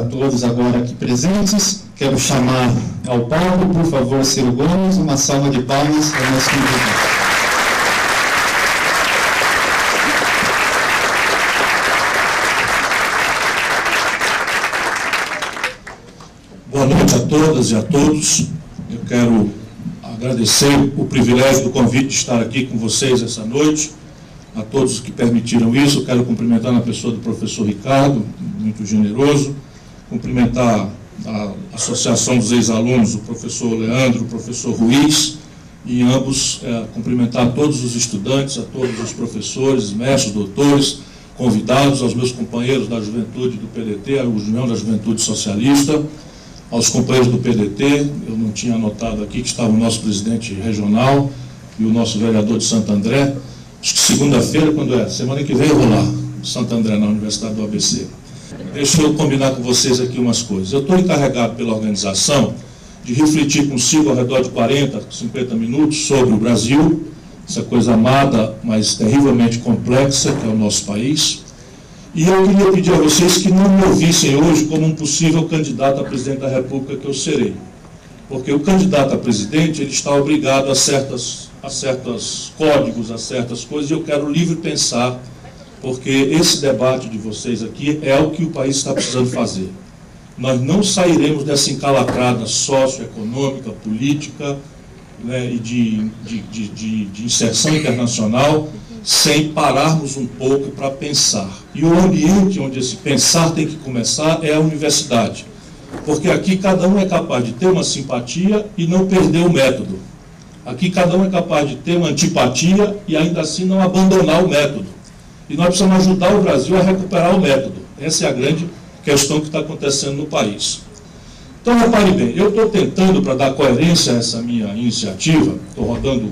todos agora aqui presentes. Quero chamar ao palco, por favor, Ciro Gomes, uma salva de palmas ao nosso convidado. Boa noite a todas e a todos. Eu quero agradecer o privilégio do convite de estar aqui com vocês essa noite. A todos que permitiram isso, eu quero cumprimentar na pessoa do professor Ricardo, muito generoso, cumprimentar a Associação dos Ex-Alunos, o professor Leandro, o professor Ruiz, e ambos cumprimentar todos os estudantes, a todos os professores, mestres, doutores, convidados, aos meus companheiros da juventude do PDT, a União da Juventude Socialista, aos companheiros do PDT. Eu não tinha anotado aqui que estava o nosso presidente regional e o nosso vereador de Santo André. Acho que segunda-feira, quando é? Semana que vem eu vou lá, em Santo André, na Universidade do ABC. Deixa eu combinar com vocês aqui umas coisas. Eu estou encarregado pela organização de refletir consigo ao redor de 40, 50 minutos sobre o Brasil, essa coisa amada, mas terrivelmente complexa, que é o nosso país. E eu queria pedir a vocês que não me ouvissem hoje como um possível candidato a presidente da República que eu serei. Porque o candidato a presidente, ele está obrigado a certos códigos, a certas coisas, e eu quero livre pensar, porque esse debate de vocês aqui é o que o país está precisando fazer. Nós não sairemos dessa encalacrada socioeconômica, política, né, e de inserção internacional, sem pararmos um pouco para pensar. E o ambiente onde esse pensar tem que começar é a universidade. Porque aqui cada um é capaz de ter uma simpatia e não perder o método. Aqui cada um é capaz de ter uma antipatia e ainda assim não abandonar o método. E nós precisamos ajudar o Brasil a recuperar o método. Essa é a grande questão que está acontecendo no país. Então, repare bem, eu estou tentando, para dar coerência a essa minha iniciativa, estou rodando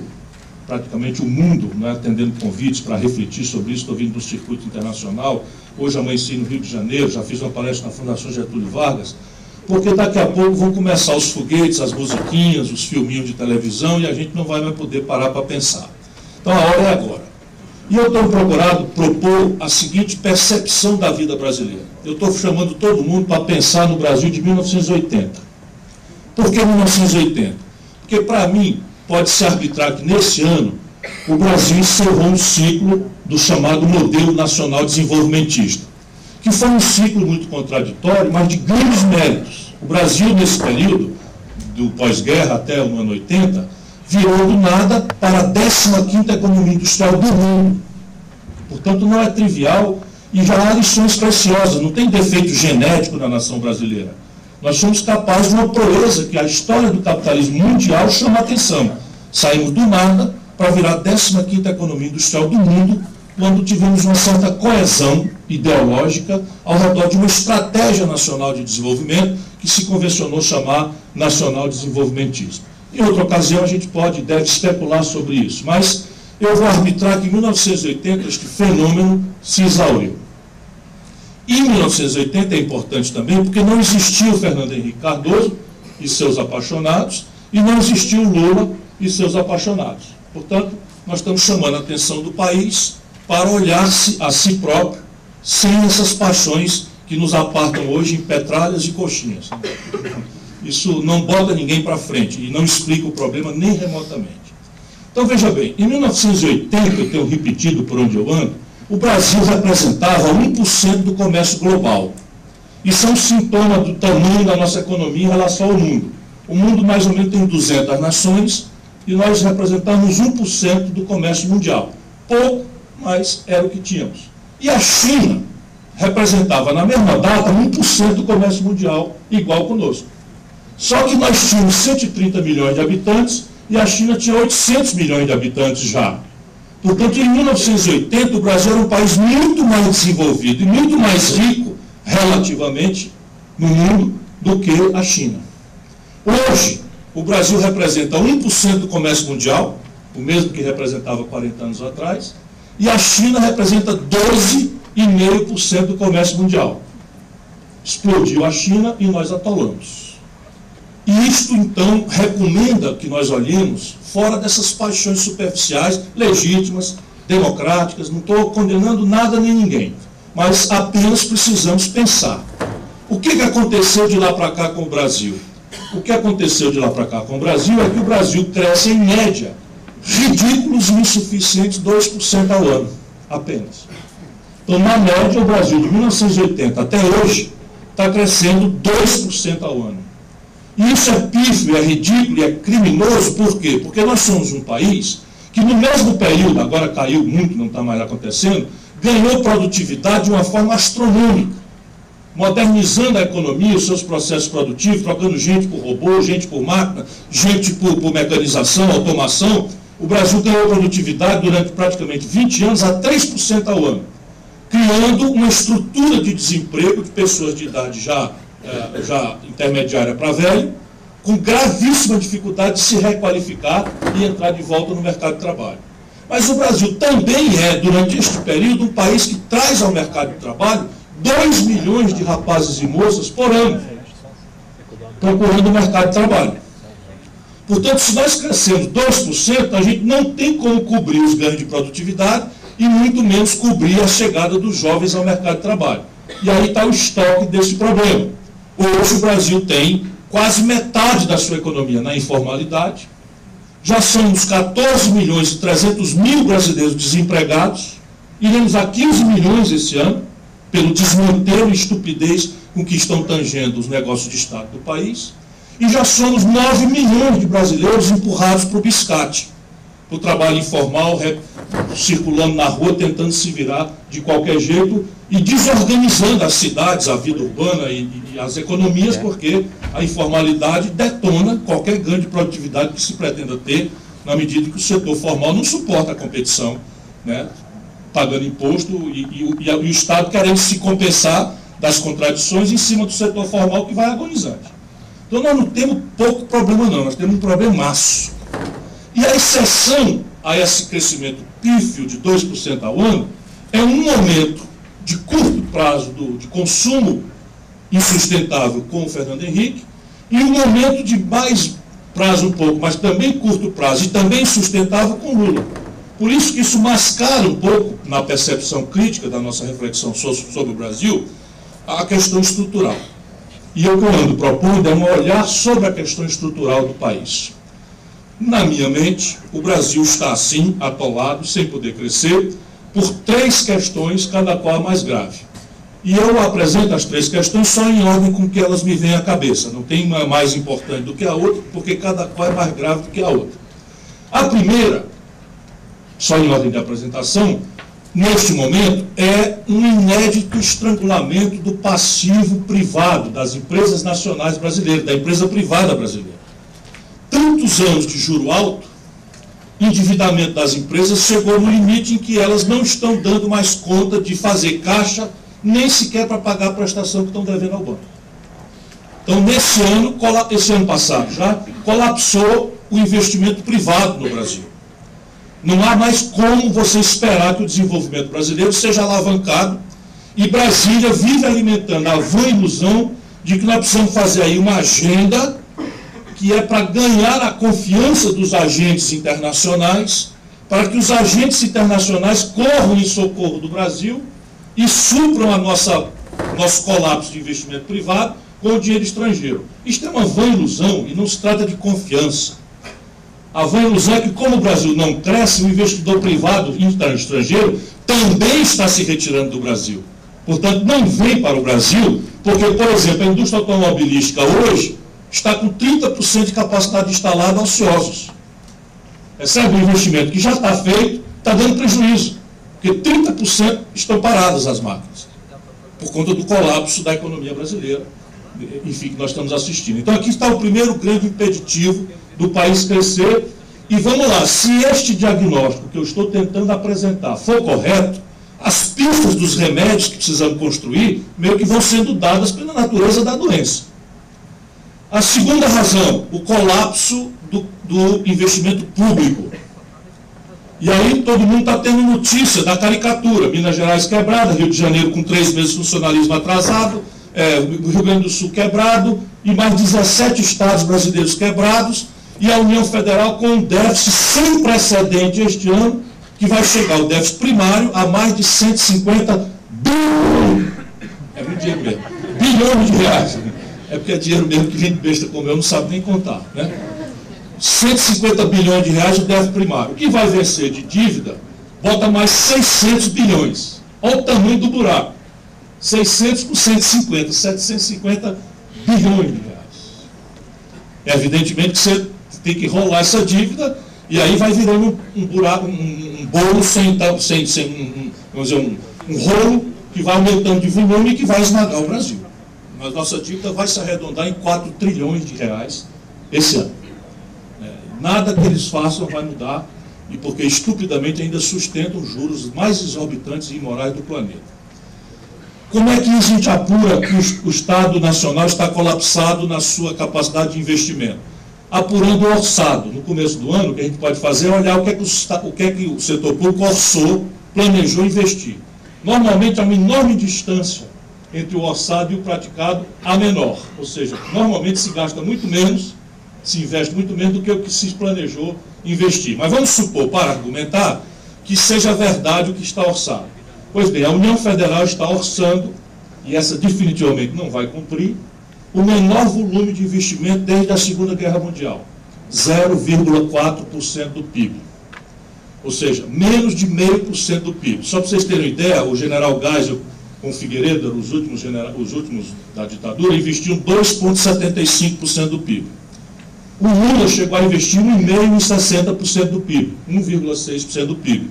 praticamente o mundo, né, atendendo convites para refletir sobre isso, estou vindo do circuito internacional, hoje amanheci no Rio de Janeiro, já fiz uma palestra na Fundação Getúlio Vargas, porque daqui a pouco vão começar os foguetes, as musiquinhas, os filminhos de televisão, e a gente não vai mais poder parar para pensar. Então a hora é agora. E eu estou procurando propor a seguinte percepção da vida brasileira. Eu estou chamando todo mundo para pensar no Brasil de 1980. Por que 1980? Porque, para mim, pode-se arbitrar que, nesse ano, o Brasil encerrou um ciclo do chamado modelo nacional desenvolvimentista, que foi um ciclo muito contraditório, mas de grandes méritos. O Brasil, nesse período, do pós-guerra até o ano 80, virou do nada para a 15ª economia industrial do mundo. Portanto, não é trivial e já há lições preciosas, não tem defeito genético na nação brasileira. Nós somos capazes de uma proeza que a história do capitalismo mundial chama a atenção. Saímos do nada para virar a 15ª economia industrial do mundo, quando tivemos uma certa coesão ideológica ao redor de uma estratégia nacional de desenvolvimento que se convencionou chamar nacional desenvolvimentismo. Em outra ocasião a gente pode e deve especular sobre isso, mas eu vou arbitrar que em 1980 este fenômeno se exauriu. E em 1980 é importante também porque não existiu o Fernando Henrique Cardoso e seus apaixonados, e não existiu o Lula e seus apaixonados. Portanto, nós estamos chamando a atenção do país para olhar-se a si próprio, sem essas paixões que nos apartam hoje em petralhas e coxinhas. Isso não bota ninguém para frente e não explica o problema nem remotamente. Então, veja bem, em 1980, eu tenho repetido por onde eu ando, o Brasil representava 1% do comércio global. Isso é um sintoma do tamanho da nossa economia em relação ao mundo. O mundo, mais ou menos, tem 200 nações e nós representamos 1% do comércio mundial. Pouco, mas era o que tínhamos. E a China representava, na mesma data, 1% do comércio mundial, igual conosco. Só que nós tínhamos 130 milhões de habitantes e a China tinha 800 milhões de habitantes já. Portanto, em 1980, o Brasil era um país muito mais desenvolvido e muito mais rico, relativamente, no mundo, do que a China. Hoje, o Brasil representa 1% do comércio mundial, o mesmo que representava 40 anos atrás, e a China representa 12,5% do comércio mundial. Explodiu a China e nós atolamos. E isto, então, recomenda que nós olhemos fora dessas paixões superficiais, legítimas, democráticas, não estou condenando nada nem ninguém, mas apenas precisamos pensar. O que aconteceu de lá para cá com o Brasil? O que aconteceu de lá para cá com o Brasil é que o Brasil cresce em média ridículos e insuficientes 2% ao ano, apenas. Então, na média, o Brasil de 1980 até hoje está crescendo 2% ao ano. E isso é pífio, é ridículo e é criminoso, por quê? Porque nós somos um país que no mesmo período, agora caiu muito, não está mais acontecendo, ganhou produtividade de uma forma astronômica, modernizando a economia, os seus processos produtivos, trocando gente por robô, gente por máquina, gente por mecanização, automação. O Brasil ganhou produtividade durante praticamente 20 anos a 3% ao ano, criando uma estrutura de desemprego de pessoas de idade já intermediária para velho, com gravíssima dificuldade de se requalificar e entrar de volta no mercado de trabalho. Mas o Brasil também é, durante este período, um país que traz ao mercado de trabalho 2 milhões de rapazes e moças por ano, procurando o mercado de trabalho. Portanto, se nós crescemos 2%, a gente não tem como cobrir os ganhos de produtividade e muito menos cobrir a chegada dos jovens ao mercado de trabalho. E aí está o estoque desse problema. Hoje o Brasil tem quase metade da sua economia na informalidade. Já somos 14 milhões e 300 mil brasileiros desempregados. Iremos a 15 milhões esse ano, pelo desmantelo e estupidez com que estão tangendo os negócios de Estado do país. E já somos 9 milhões de brasileiros empurrados para o biscate, para o trabalho informal, circulando na rua, tentando se virar de qualquer jeito e desorganizando as cidades, a vida urbana e as economias, porque a informalidade detona qualquer ganho de produtividade que se pretenda ter, na medida que o setor formal não suporta a competição, né, pagando imposto e o Estado querendo se compensar das contradições em cima do setor formal que vai agonizante. Então nós não temos pouco problema não, nós temos um problemaço. E a exceção a esse crescimento pífio de 2% ao ano é um momento de curto prazo de consumo insustentável com o Fernando Henrique e um momento de mais prazo um pouco, mas também curto prazo e também insustentável com Lula. Por isso que isso mascara um pouco, na percepção crítica da nossa reflexão sobre o Brasil, a questão estrutural. E o que eu ando propondo é um olhar sobre a questão estrutural do país. Na minha mente, o Brasil está assim, atolado, sem poder crescer, por 3 questões, cada qual a mais grave. E eu apresento as 3 questões só em ordem com que elas me vêm à cabeça. Não tem uma mais importante do que a outra, porque cada qual é mais grave do que a outra. A primeira, só em ordem de apresentação, neste momento, é um inédito estrangulamento do passivo privado das empresas nacionais brasileiras, da empresa privada brasileira. Tantos anos de juro alto, endividamento das empresas chegou no limite em que elas não estão dando mais conta de fazer caixa, nem sequer para pagar a prestação que estão devendo ao banco. Então, esse ano passado já, colapsou o investimento privado no Brasil. Não há mais como você esperar que o desenvolvimento brasileiro seja alavancado e Brasília vive alimentando a vã ilusão de que nós precisamos fazer aí uma agenda que é para ganhar a confiança dos agentes internacionais, para que os agentes internacionais corram em socorro do Brasil e supram nosso colapso de investimento privado com o dinheiro estrangeiro. Isto é uma vã ilusão e não se trata de confiança. A vã ilusão é que, como o Brasil não cresce, o investidor privado estrangeiro também está se retirando do Brasil. Portanto, não vem para o Brasil, porque, por exemplo, a indústria automobilística hoje está com 30% de capacidade instalada ociosos. Recebe um investimento que já está feito, está dando prejuízo, porque 30% estão paradas as máquinas, por conta do colapso da economia brasileira, enfim, que nós estamos assistindo. Então aqui está o primeiro grande impeditivo do país crescer, e vamos lá, se este diagnóstico que eu estou tentando apresentar for correto, as pistas dos remédios que precisamos construir, meio que vão sendo dadas pela natureza da doença. A segunda razão, o colapso do investimento público. E aí todo mundo está tendo notícia da caricatura. Minas Gerais quebrada, Rio de Janeiro com 3 meses de funcionalismo atrasado, Rio Grande do Sul quebrado, e mais 17 estados brasileiros quebrados, e a União Federal com um déficit sem precedente este ano, que vai chegar o déficit primário a mais de 150 bilhões. É muito dinheiro mesmo. bilhões de reais. É porque é dinheiro mesmo que gente besta como eu não sabe nem contar, né? 150 bilhões de reais de déficit primário. O que vai vencer de dívida, bota mais 600 bilhões. Olha o tamanho do buraco. 600 com 150, 750 bilhões de reais. Evidentemente que você tem que rolar essa dívida e aí vai virando um buraco, um bolo vamos dizer, um rolo que vai aumentando de volume e que vai esmagar o Brasil. Mas nossa dívida vai se arredondar em 4 trilhões de reais esse ano. Nada que eles façam vai mudar, e porque estupidamente ainda sustentam os juros mais exorbitantes e imorais do planeta. Como é que a gente apura que o Estado Nacional está colapsado na sua capacidade de investimento? Apurando o orçado. No começo do ano, o que a gente pode fazer é olhar o que é que o setor público orçou, planejou investir. Normalmente há uma enorme distância entre o orçado e o praticado, a menor. Ou seja, normalmente se gasta muito menos, se investe muito menos do que o que se planejou investir. Mas vamos supor, para argumentar, que seja verdade o que está orçado. Pois bem, a União Federal está orçando, e essa definitivamente não vai cumprir, o menor volume de investimento desde a Segunda Guerra Mundial, 0,4% do PIB. Ou seja, menos de 0,5% do PIB. Só para vocês terem uma ideia, o general Geisel com Figueiredo, os últimos da ditadura, investiam 2,75% do PIB. O Lula chegou a investir 1,5% e 60% do PIB, 1,6% do PIB.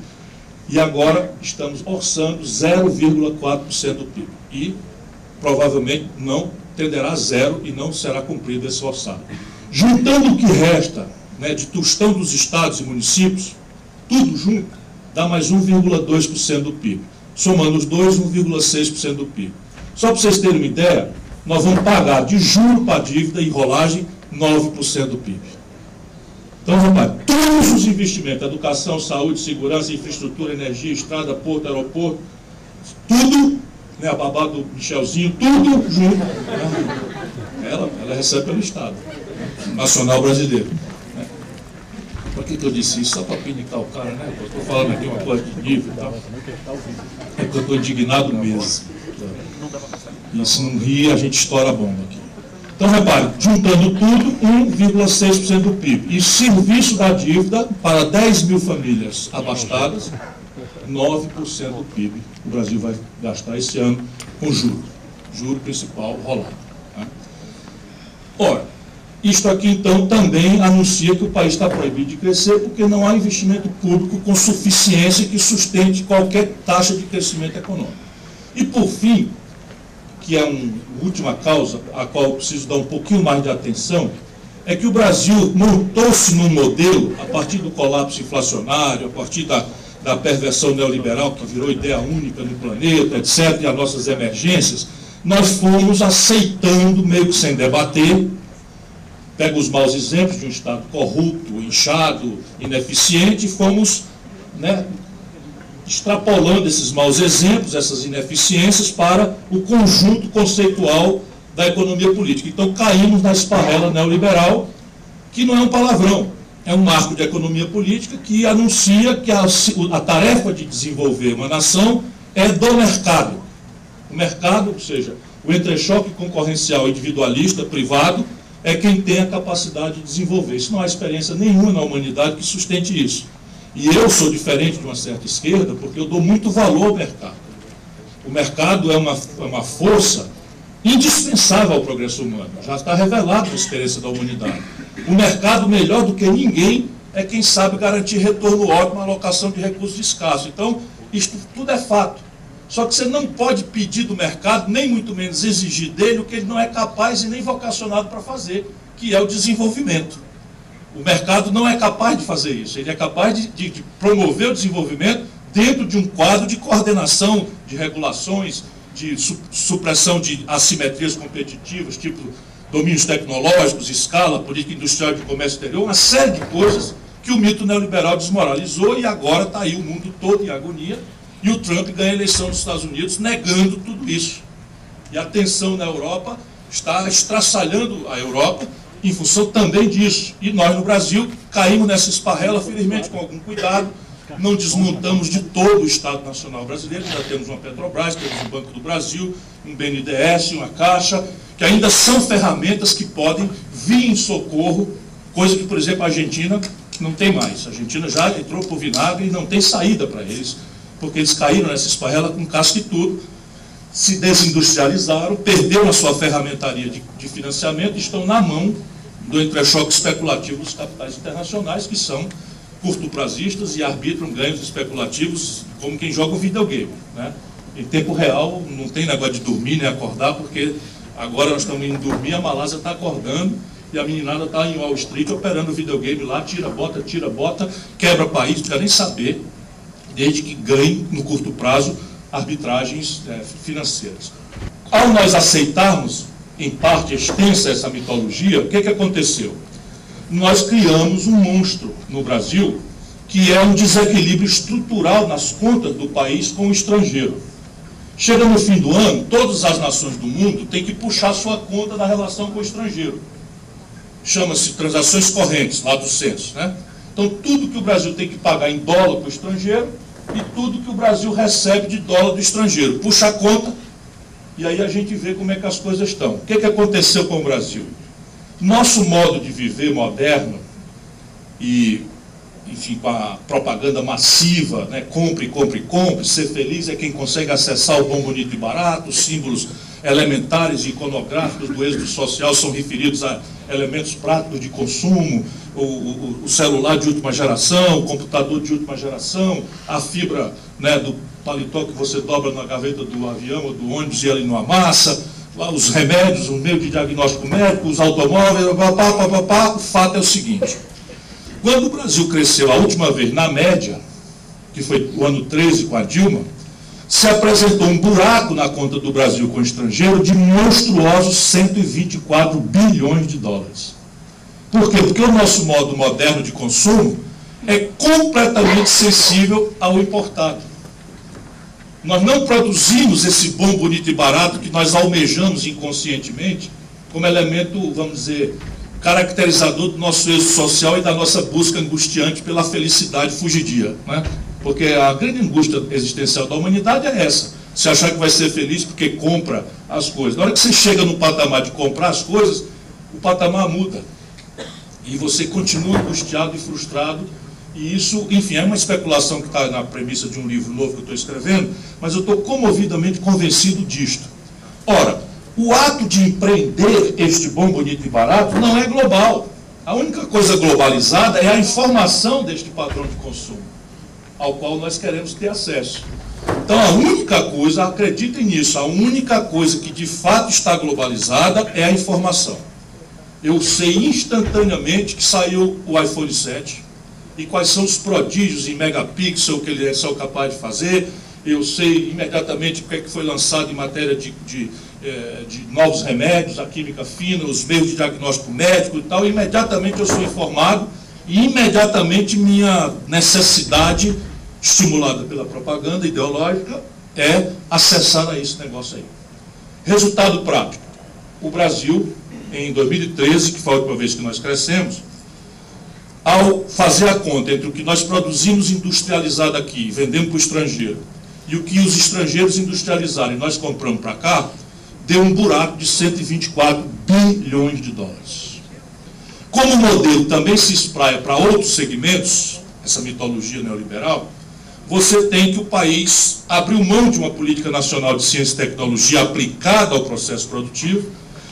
E agora estamos orçando 0,4% do PIB. E provavelmente não tenderá a zero e não será cumprido esse orçado. Juntando o que resta, né, de tostão dos estados e municípios, tudo junto, dá mais 1,2% do PIB. Somando os dois, 1,6% do PIB. Só para vocês terem uma ideia, nós vamos pagar de juro para dívida e rolagem 9% do PIB. Então, rapaz, todos os investimentos, educação, saúde, segurança, infraestrutura, energia, estrada, porto, aeroporto, tudo, né, a babá do Michelzinho, tudo junto. Né? Ela recebe pelo Estado Nacional Brasileiro. Né? Por que eu disse isso? Só para pinicar o cara, né? Eu estou falando aqui uma coisa de nível e tal. É porque eu estou indignado mesmo. E se não rir, a gente estoura a bomba aqui. Então, repare, juntando tudo, 1,6% do PIB. E serviço da dívida para 10 mil famílias abastadas, 9% do PIB. O Brasil vai gastar esse ano com juro. Juro principal rolado. Né? Ora, isto aqui, então, também anuncia que o país está proibido de crescer porque não há investimento público com suficiência que sustente qualquer taxa de crescimento econômico. E, por fim, que é uma última causa, a qual eu preciso dar um pouquinho mais de atenção, é que o Brasil montou-se num modelo, a partir do colapso inflacionário, a partir da perversão neoliberal, que virou ideia única no planeta, etc., e as nossas emergências, nós fomos aceitando, meio que sem debater, pega os maus exemplos de um Estado corrupto, inchado, ineficiente, e fomos, né, extrapolando esses maus exemplos, essas ineficiências, para o conjunto conceitual da economia política. Então, caímos na esparrela neoliberal, que não é um palavrão, é um marco de economia política que anuncia que a tarefa de desenvolver uma nação é do mercado. O mercado, ou seja, o entrechoque concorrencial individualista, privado, é quem tem a capacidade de desenvolver. Isso não há experiência nenhuma na humanidade que sustente isso. E eu sou diferente de uma certa esquerda porque eu dou muito valor ao mercado. O mercado é uma força indispensável ao progresso humano. Já está revelado na experiência da humanidade. O mercado, melhor do que ninguém, é quem sabe garantir retorno ótimo à alocação de recursos escassos. Então, isto tudo é fato. Só que você não pode pedir do mercado, nem muito menos exigir dele, o que ele não é capaz e nem vocacionado para fazer, que é o desenvolvimento. O mercado não é capaz de fazer isso. Ele é capaz de promover o desenvolvimento dentro de um quadro de coordenação de regulações, de supressão de assimetrias competitivas, tipo domínios tecnológicos, escala, política industrial de comércio exterior, uma série de coisas que o mito neoliberal desmoralizou, e agora está aí o mundo todo em agonia, e o Trump ganha a eleição dos Estados Unidos negando tudo isso. E a tensão na Europa está estraçalhando a Europa em função também disso. E nós, no Brasil, caímos nessa esparrela, felizmente com algum cuidado, não desmontamos de todo o Estado Nacional Brasileiro. Já temos uma Petrobras, temos um Banco do Brasil, um BNDES, uma Caixa, que ainda são ferramentas que podem vir em socorro, coisa que, por exemplo, a Argentina não tem mais. A Argentina já entrou por vinagre e não tem saída para eles, porque eles caíram nessa esparrela com casca e tudo, se desindustrializaram, perderam a sua ferramentaria de financiamento e estão na mão do entrechoque especulativo dos capitais internacionais, que são curto-prazistas e arbitram ganhos especulativos como quem joga um videogame, né? Em tempo real, não tem negócio de dormir nem acordar, porque agora nós estamos indo dormir, a Malásia está acordando e a meninada está em Wall Street operando o videogame lá, tira, bota, quebra país, não quer nem saber, desde que ganhe, no curto prazo, arbitragens financeiras. Ao nós aceitarmos, em parte extensa, essa mitologia, o que aconteceu? Nós criamos um monstro no Brasil, que é um desequilíbrio estrutural nas contas do país com o estrangeiro. Chega no fim do ano, todas as nações do mundo têm que puxar sua conta da relação com o estrangeiro. Chama-se transações correntes, lá do censo, né? Então, tudo que o Brasil tem que pagar em dólar para o estrangeiro e tudo que o Brasil recebe de dólar do estrangeiro. Puxa a conta e aí a gente vê como é que as coisas estão. O que aconteceu com o Brasil? Nosso modo de viver moderno e, enfim, com a propaganda massiva, né? Compre, compre, compre, ser feliz é quem consegue acessar o bom, bonito e barato, os símbolos elementares e iconográficos do êxito social são referidos a elementos práticos de consumo, o celular de última geração, o computador de última geração, a fibra, né, do paletó que você dobra na gaveta do avião ou do ônibus e ele não amassa, os remédios, o meio de diagnóstico médico, os automóveis, o fato é o seguinte: quando o Brasil cresceu a última vez na média, que foi o ano 13 com a Dilma, se apresentou um buraco na conta do Brasil com o estrangeiro de monstruosos 124 bilhões de dólares. Por quê? Porque o nosso modo moderno de consumo é completamente sensível ao importado. Nós não produzimos esse bom, bonito e barato que nós almejamos inconscientemente como elemento, vamos dizer, caracterizador do nosso êxito social e da nossa busca angustiante pela felicidade fugidia, né? Porque a grande angústia existencial da humanidade é essa. Você achar que vai ser feliz porque compra as coisas. Na hora que você chega no patamar de comprar as coisas, o patamar muda. E você continua angustiado e frustrado. E isso, enfim, é uma especulação que está na premissa de um livro novo que eu estou escrevendo, mas eu estou comovidamente convencido disto. Ora, o ato de empreender este bom, bonito e barato não é global. A única coisa globalizada é a informação deste padrão de consumo, ao qual nós queremos ter acesso. Então, a única coisa, acreditem nisso, a única coisa que de fato está globalizada é a informação. Eu sei instantaneamente que saiu o iPhone 7 e quais são os prodígios em megapixel que eles são capazes de fazer. Eu sei imediatamente o que é que foi lançado em matéria de novos remédios, a química fina, os meios de diagnóstico médico e tal. E imediatamente eu sou informado e imediatamente minha necessidade, estimulada pela propaganda ideológica, é acessar a esse negócio aí. Resultado prático: o Brasil, em 2013, que foi a última vez que nós crescemos, ao fazer a conta entre o que nós produzimos industrializado aqui, vendemos para o estrangeiro, e o que os estrangeiros industrializaram e nós compramos para cá, deu um buraco de 124 bilhões de dólares. Como o modelo também se espraia para outros segmentos, essa mitologia neoliberal, você tem que o país abriu mão de uma política nacional de ciência e tecnologia aplicada ao processo produtivo,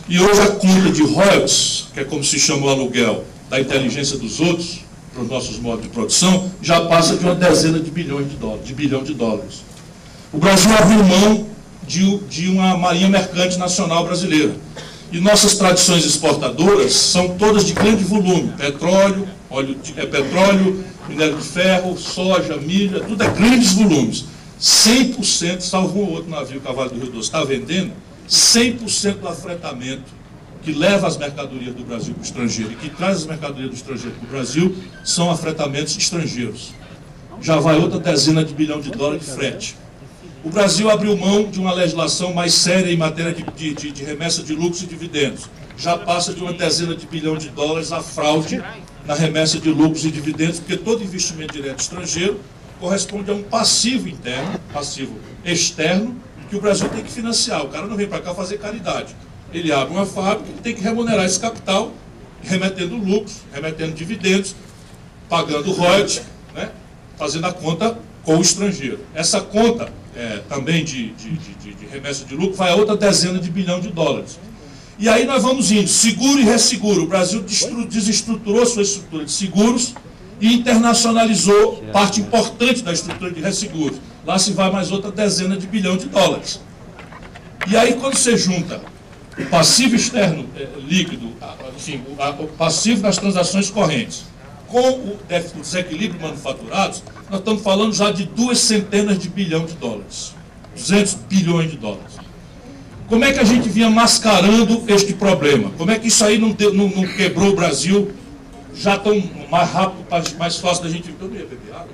e hoje a conta de royalties, que é como se chama o aluguel da inteligência dos outros, para os nossos modos de produção, já passa de uma dezena de bilhões de dólares, de bilhão de dólares. O Brasil abriu mão de uma marinha mercante nacional brasileira. E nossas tradições exportadoras são todas de grande volume: petróleo, petróleo, minério de ferro, soja, milho, tudo é grandes volumes. 100%, salvo um outro navio, Cavalo do Rio Doce, está vendendo, 100% do afretamento que leva as mercadorias do Brasil para o estrangeiro e que traz as mercadorias do estrangeiro para o Brasil são afretamentos estrangeiros. Já vai outra dezena de bilhão de dólares de frete. O Brasil abriu mão de uma legislação mais séria em matéria de remessa de lucros e dividendos. Já passa de uma dezena de bilhão de dólares a fraude na remessa de lucros e dividendos, porque todo investimento direto estrangeiro corresponde a um passivo interno, passivo externo, que o Brasil tem que financiar. O cara não vem para cá fazer caridade. Ele abre uma fábrica e tem que remunerar esse capital, remetendo lucros, remetendo dividendos, pagando royalties, né? Fazendo a conta com o estrangeiro. Essa conta também de remessa de lucro vai a outra dezena de bilhão de dólares. E aí nós vamos indo, seguro e resseguro. O Brasil desestruturou sua estrutura de seguros e internacionalizou parte importante da estrutura de resseguros. Lá se vai mais outra dezena de bilhão de dólares. E aí quando você junta o passivo externo líquido, enfim, o passivo das transações correntes, com o desequilíbrio manufaturados, nós estamos falando já de 200 de bilhão de dólares. 200 bilhões de dólares. Como é que a gente vinha mascarando este problema? Como é que isso aí não quebrou o Brasil já tão mais rápido, mais fácil da gente... Eu não ia beber água.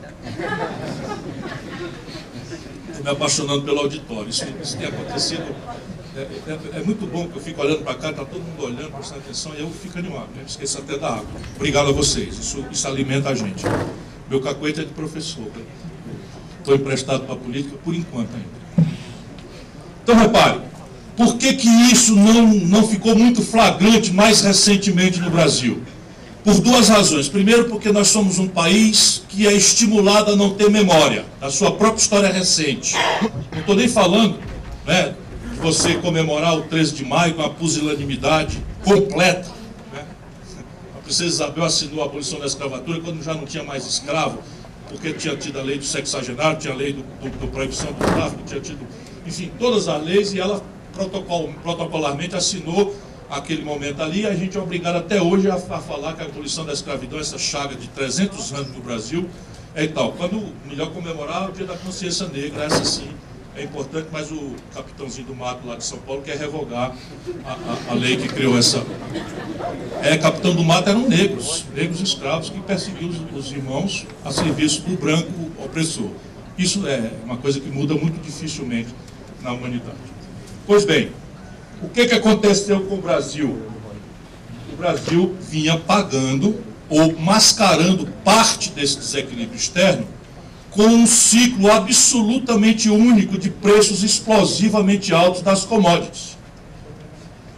Estou me apaixonando pelo auditório. Isso tem acontecido... É muito bom que eu fico olhando para cá, está todo mundo olhando, prestando atenção, e eu fico animado, né? Esqueço até da água. Obrigado a vocês, isso alimenta a gente. Meu cacuete é de professor. Estou emprestado para a política por enquanto ainda. Então, repare, por que isso não ficou muito flagrante mais recentemente no Brasil? Por duas razões. Primeiro, porque nós somos um país que é estimulado a não ter memória da sua própria história recente. Não estou nem falando, né, de você comemorar o 13 de maio com a pusilanimidade completa. Né? A princesa Isabel assinou a abolição da escravatura quando já não tinha mais escravo, porque tinha tido a lei do sexagenário, tinha a lei do proibição do tráfico, tinha tido, enfim, todas as leis, e ela protocolarmente assinou aquele momento ali. A gente é obrigado até hoje a falar que a abolição da escravidão, essa chaga de 300 anos no Brasil, é e tal. Quando melhor comemorar o Dia da Consciência Negra, essa sim é importante, mas o capitãozinho do mato lá de São Paulo quer revogar a lei que criou essa... capitão do mato eram negros escravos que perseguiam os irmãos a serviço do branco opressor. Isso é uma coisa que muda muito dificilmente na humanidade. Pois bem, o que aconteceu com o Brasil? O Brasil vinha pagando ou mascarando parte desse desequilíbrio externo com um ciclo absolutamente único de preços explosivamente altos das commodities.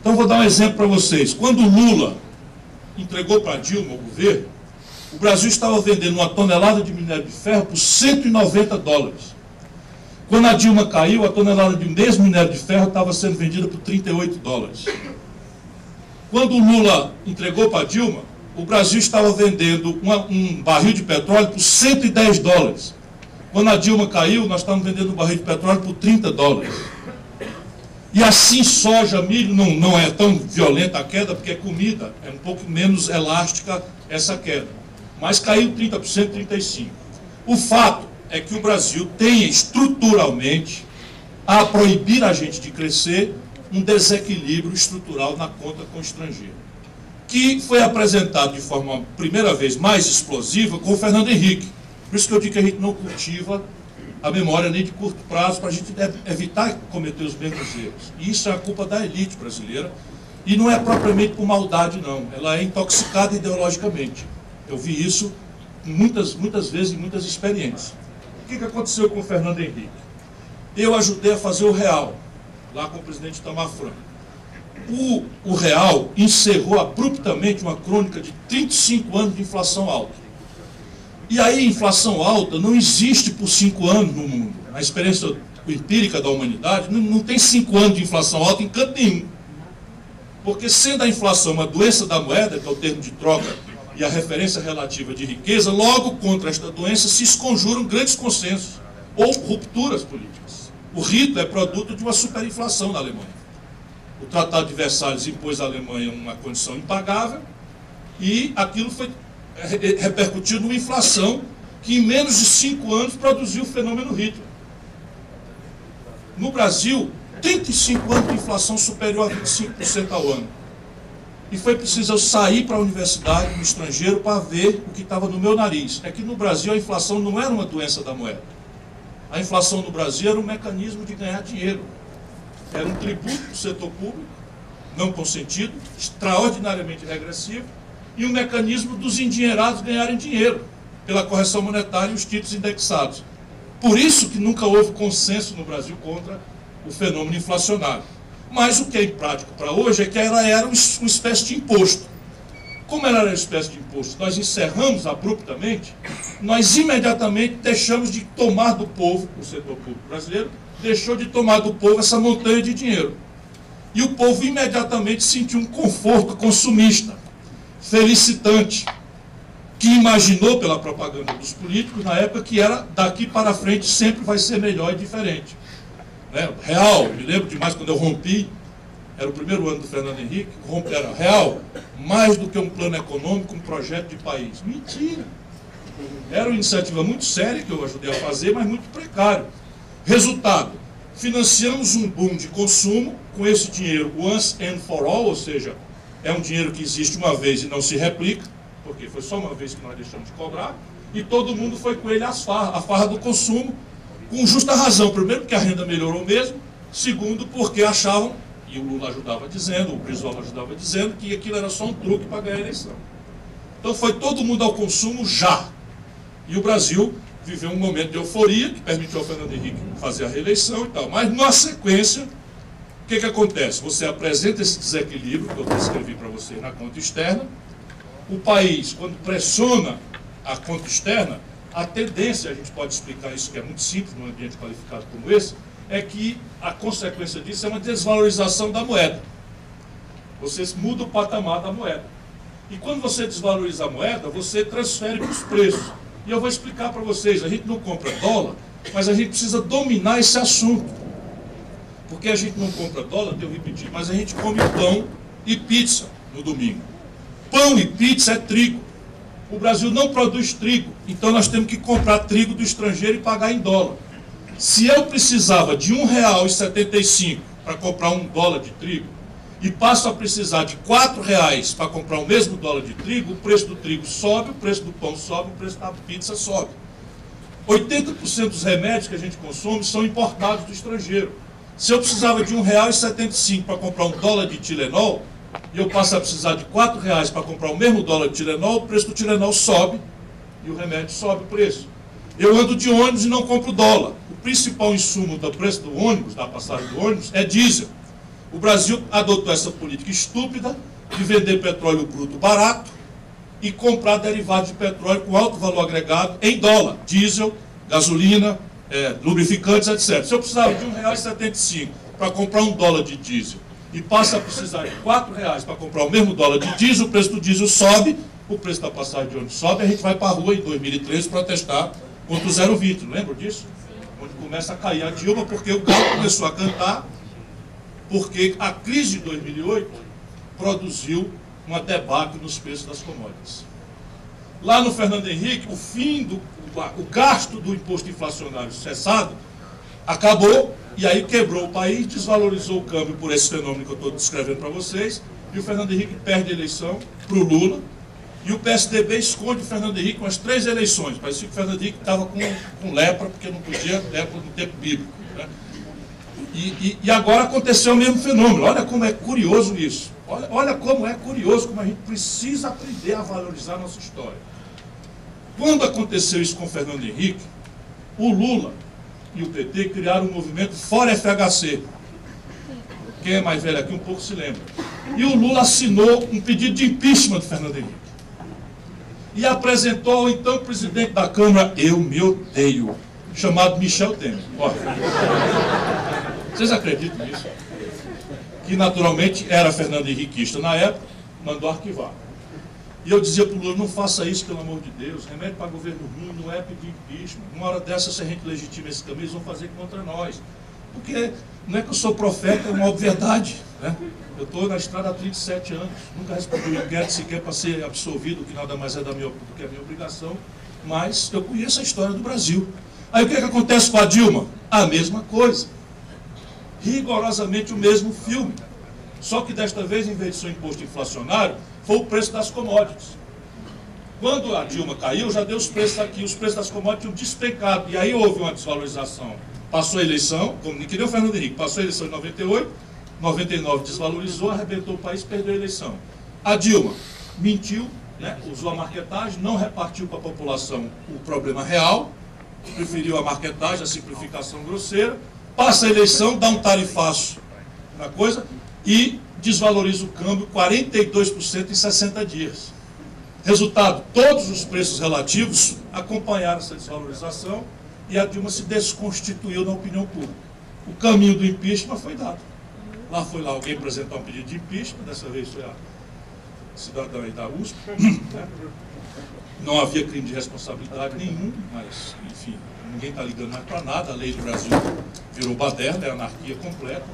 Então vou dar um exemplo para vocês. Quando o Lula entregou para Dilma o governo, o Brasil estava vendendo uma tonelada de minério de ferro por 190 dólares. Quando a Dilma caiu, a tonelada de mesmo minério de ferro estava sendo vendida por 38 dólares. Quando o Lula entregou para a Dilma, o Brasil estava vendendo um barril de petróleo por 110 dólares. Quando a Dilma caiu, nós estávamos vendendo um barril de petróleo por 30 dólares. E assim soja, milho, não é tão violenta a queda, porque é comida, é um pouco menos elástica essa queda. Mas caiu 30%, 35%. O fato é que o Brasil tem estruturalmente, a proibir a gente de crescer, um desequilíbrio estrutural na conta com o estrangeiro, que foi apresentado de forma, primeira vez, mais explosiva com o Fernando Henrique. Por isso que eu digo que a gente não cultiva a memória nem de curto prazo, para a gente evitar cometer os mesmos erros. E isso é a culpa da elite brasileira, e não é propriamente por maldade, não. Ela é intoxicada ideologicamente. Eu vi isso muitas vezes em muitas experiências. O que aconteceu com o Fernando Henrique? Eu ajudei a fazer o Real, lá com o presidente Itamar Franco. O Real encerrou abruptamente uma crônica de 35 anos de inflação alta. E aí, inflação alta não existe por 5 anos no mundo. Na experiência empírica da humanidade, não tem 5 anos de inflação alta em canto nenhum. Porque sendo a inflação uma doença da moeda, que é o termo de troca e a referência relativa de riqueza, logo contra esta doença se esconjuram grandes consensos ou rupturas políticas. O rito é produto de uma superinflação na Alemanha. O Tratado de Versalhes impôs à Alemanha uma condição impagável e aquilo repercutiu numa inflação que em menos de 5 anos produziu o fenômeno Hitler. No Brasil, 35 anos de inflação superior a 25% ao ano. E foi preciso eu sair para a universidade, no estrangeiro, para ver o que estava no meu nariz. É que no Brasil a inflação não era uma doença da moeda. A inflação no Brasil era um mecanismo de ganhar dinheiro. Era um tributo do setor público, não consentido, extraordinariamente regressivo, e um mecanismo dos endinheirados ganharem dinheiro. pela correção monetária e os títulos indexados. Por isso que nunca houve consenso no Brasil contra o fenômeno inflacionário. Mas o que é prático para hoje é que ela era uma espécie de imposto. Como ela era uma espécie de imposto, nós encerramos abruptamente, nós imediatamente deixamos de tomar do povo, o setor público brasileiro, deixou de tomar do povo essa montanha de dinheiro. E o povo imediatamente sentiu um conforto consumista, felicitante, que imaginou pela propaganda dos políticos na época que era daqui para frente sempre vai ser melhor e diferente. Real, me lembro demais quando eu rompi, era o primeiro ano do Fernando Henrique, era real, mais do que um plano econômico, um projeto de país. Mentira! Era uma iniciativa muito séria que eu ajudei a fazer, mas muito precário. Resultado, financiamos um boom de consumo com esse dinheiro once and for all, ou seja, é um dinheiro que existe uma vez e não se replica, porque foi só uma vez que nós deixamos de cobrar, e todo mundo foi com ele a farra do consumo, com justa razão. Primeiro, porque a renda melhorou mesmo. Segundo, porque achavam, e o Lula ajudava dizendo, o Brizola ajudava dizendo, que aquilo era só um truque para ganhar a eleição. Então foi todo mundo ao consumo já. E o Brasil viveu um momento de euforia, que permitiu ao Fernando Henrique fazer a reeleição e tal. Mas, na sequência, o que acontece? Você apresenta esse desequilíbrio, que eu descrevi para vocês na conta externa. O país, quando pressiona a conta externa, a tendência, a gente pode explicar isso, que é muito simples num ambiente qualificado como esse, é que a consequência disso é uma desvalorização da moeda. Você muda o patamar da moeda. E quando você desvaloriza a moeda, você transfere para os preços. E eu vou explicar para vocês, a gente não compra dólar, mas a gente precisa dominar esse assunto. Porque a gente não compra dólar, devo repetir, mas a gente come pão e pizza no domingo. Pão e pizza é trigo. O Brasil não produz trigo, então nós temos que comprar trigo do estrangeiro e pagar em dólar. Se eu precisava de R$ 1,75 para comprar $1 de trigo, e passo a precisar de R$ 4 para comprar o mesmo dólar de trigo, o preço do trigo sobe, o preço do pão sobe, o preço da pizza sobe. 80% dos remédios que a gente consome são importados do estrangeiro. Se eu precisava de R$ 1,75 para comprar $1 de Tilenol, e eu passo a precisar de R$ 4 para comprar o mesmo dólar de Tilenol, o preço do Tilenol sobe e o remédio sobe o preço. Eu ando de ônibus e não compro dólar. O principal insumo do preço do ônibus, da passagem do ônibus, é diesel. O Brasil adotou essa política estúpida de vender petróleo bruto barato e comprar derivados de petróleo com alto valor agregado em dólar, diesel, gasolina, lubrificantes, etc. Se eu precisava de R$ 1,75 para comprar $1 de diesel e passa a precisar de R$ 4 para comprar o mesmo dólar de diesel, o preço do diesel sobe, o preço da passagem de ônibus sobe, e a gente vai para a rua em 2013 protestar contra o 0,20, não lembra disso? Onde começa a cair a Dilma, porque o galo começou a cantar, porque a crise de 2008 produziu uma debacle nos preços das commodities. Lá no Fernando Henrique, o gasto do imposto inflacionário cessado acabou, e aí quebrou o país, desvalorizou o câmbio por esse fenômeno que eu estou descrevendo para vocês, e o Fernando Henrique perde a eleição para o Lula, e o PSDB esconde o Fernando Henrique com as 3 eleições. Parecia que o Fernando Henrique estava com lepra, porque não podia, lepra no tempo bíblico. Né? E agora aconteceu o mesmo fenômeno. Olha como é curioso isso. Olha como é curioso, como a gente precisa aprender a valorizar a nossa história. Quando aconteceu isso com o Fernando Henrique, o Lula e o PT criaram um movimento Fora FHC. Quem é mais velho aqui um pouco se lembra. E o Lula assinou um pedido de impeachment do Fernando Henrique. E apresentou ao então presidente da Câmara, eu me odeio, chamado Michel Temer. Olha. Vocês acreditam nisso? Que naturalmente era Fernando Henriquista na época, mandou arquivar. E eu dizia para o Lula, não faça isso, pelo amor de Deus, remédio para governo ruim não é pedir impeachment. Uma hora dessa, se a gente legitima esse caminho, eles vão fazer contra nós. Porque não é que eu sou profeta, é uma obviedade. Né? Eu estou na estrada há 37 anos, nunca respondi um inquérito sequer para ser absolvido, que nada mais é do que a minha obrigação, mas eu conheço a história do Brasil. Aí o que acontece com a Dilma? A mesma coisa. Rigorosamente o mesmo filme. Só que desta vez, em vez de ser um imposto inflacionário, foi o preço das commodities. Quando a Dilma caiu, já deu os preços aqui, os preços das commodities tinham despencado, e aí houve uma desvalorização. Passou a eleição, como que nem o Fernando Henrique, passou a eleição em 98, 99 desvalorizou, arrebentou o país, perdeu a eleição. A Dilma mentiu, né? Usou a marketagem, não repartiu para a população o problema real, preferiu a marketagem, a simplificação grosseira, passa a eleição, dá um tarifaço na coisa e desvaloriza o câmbio 42% em 60 dias. Resultado, todos os preços relativos acompanharam essa desvalorização e a Dilma se desconstituiu na opinião pública. O caminho do impeachment foi dado. Foi lá alguém apresentar um pedido de impeachment, dessa vez foi a cidadã aí da USP, né? Não havia crime de responsabilidade nenhum, mas, enfim, ninguém está ligando mais para nada, a lei do Brasil virou baderna, é anarquia completa,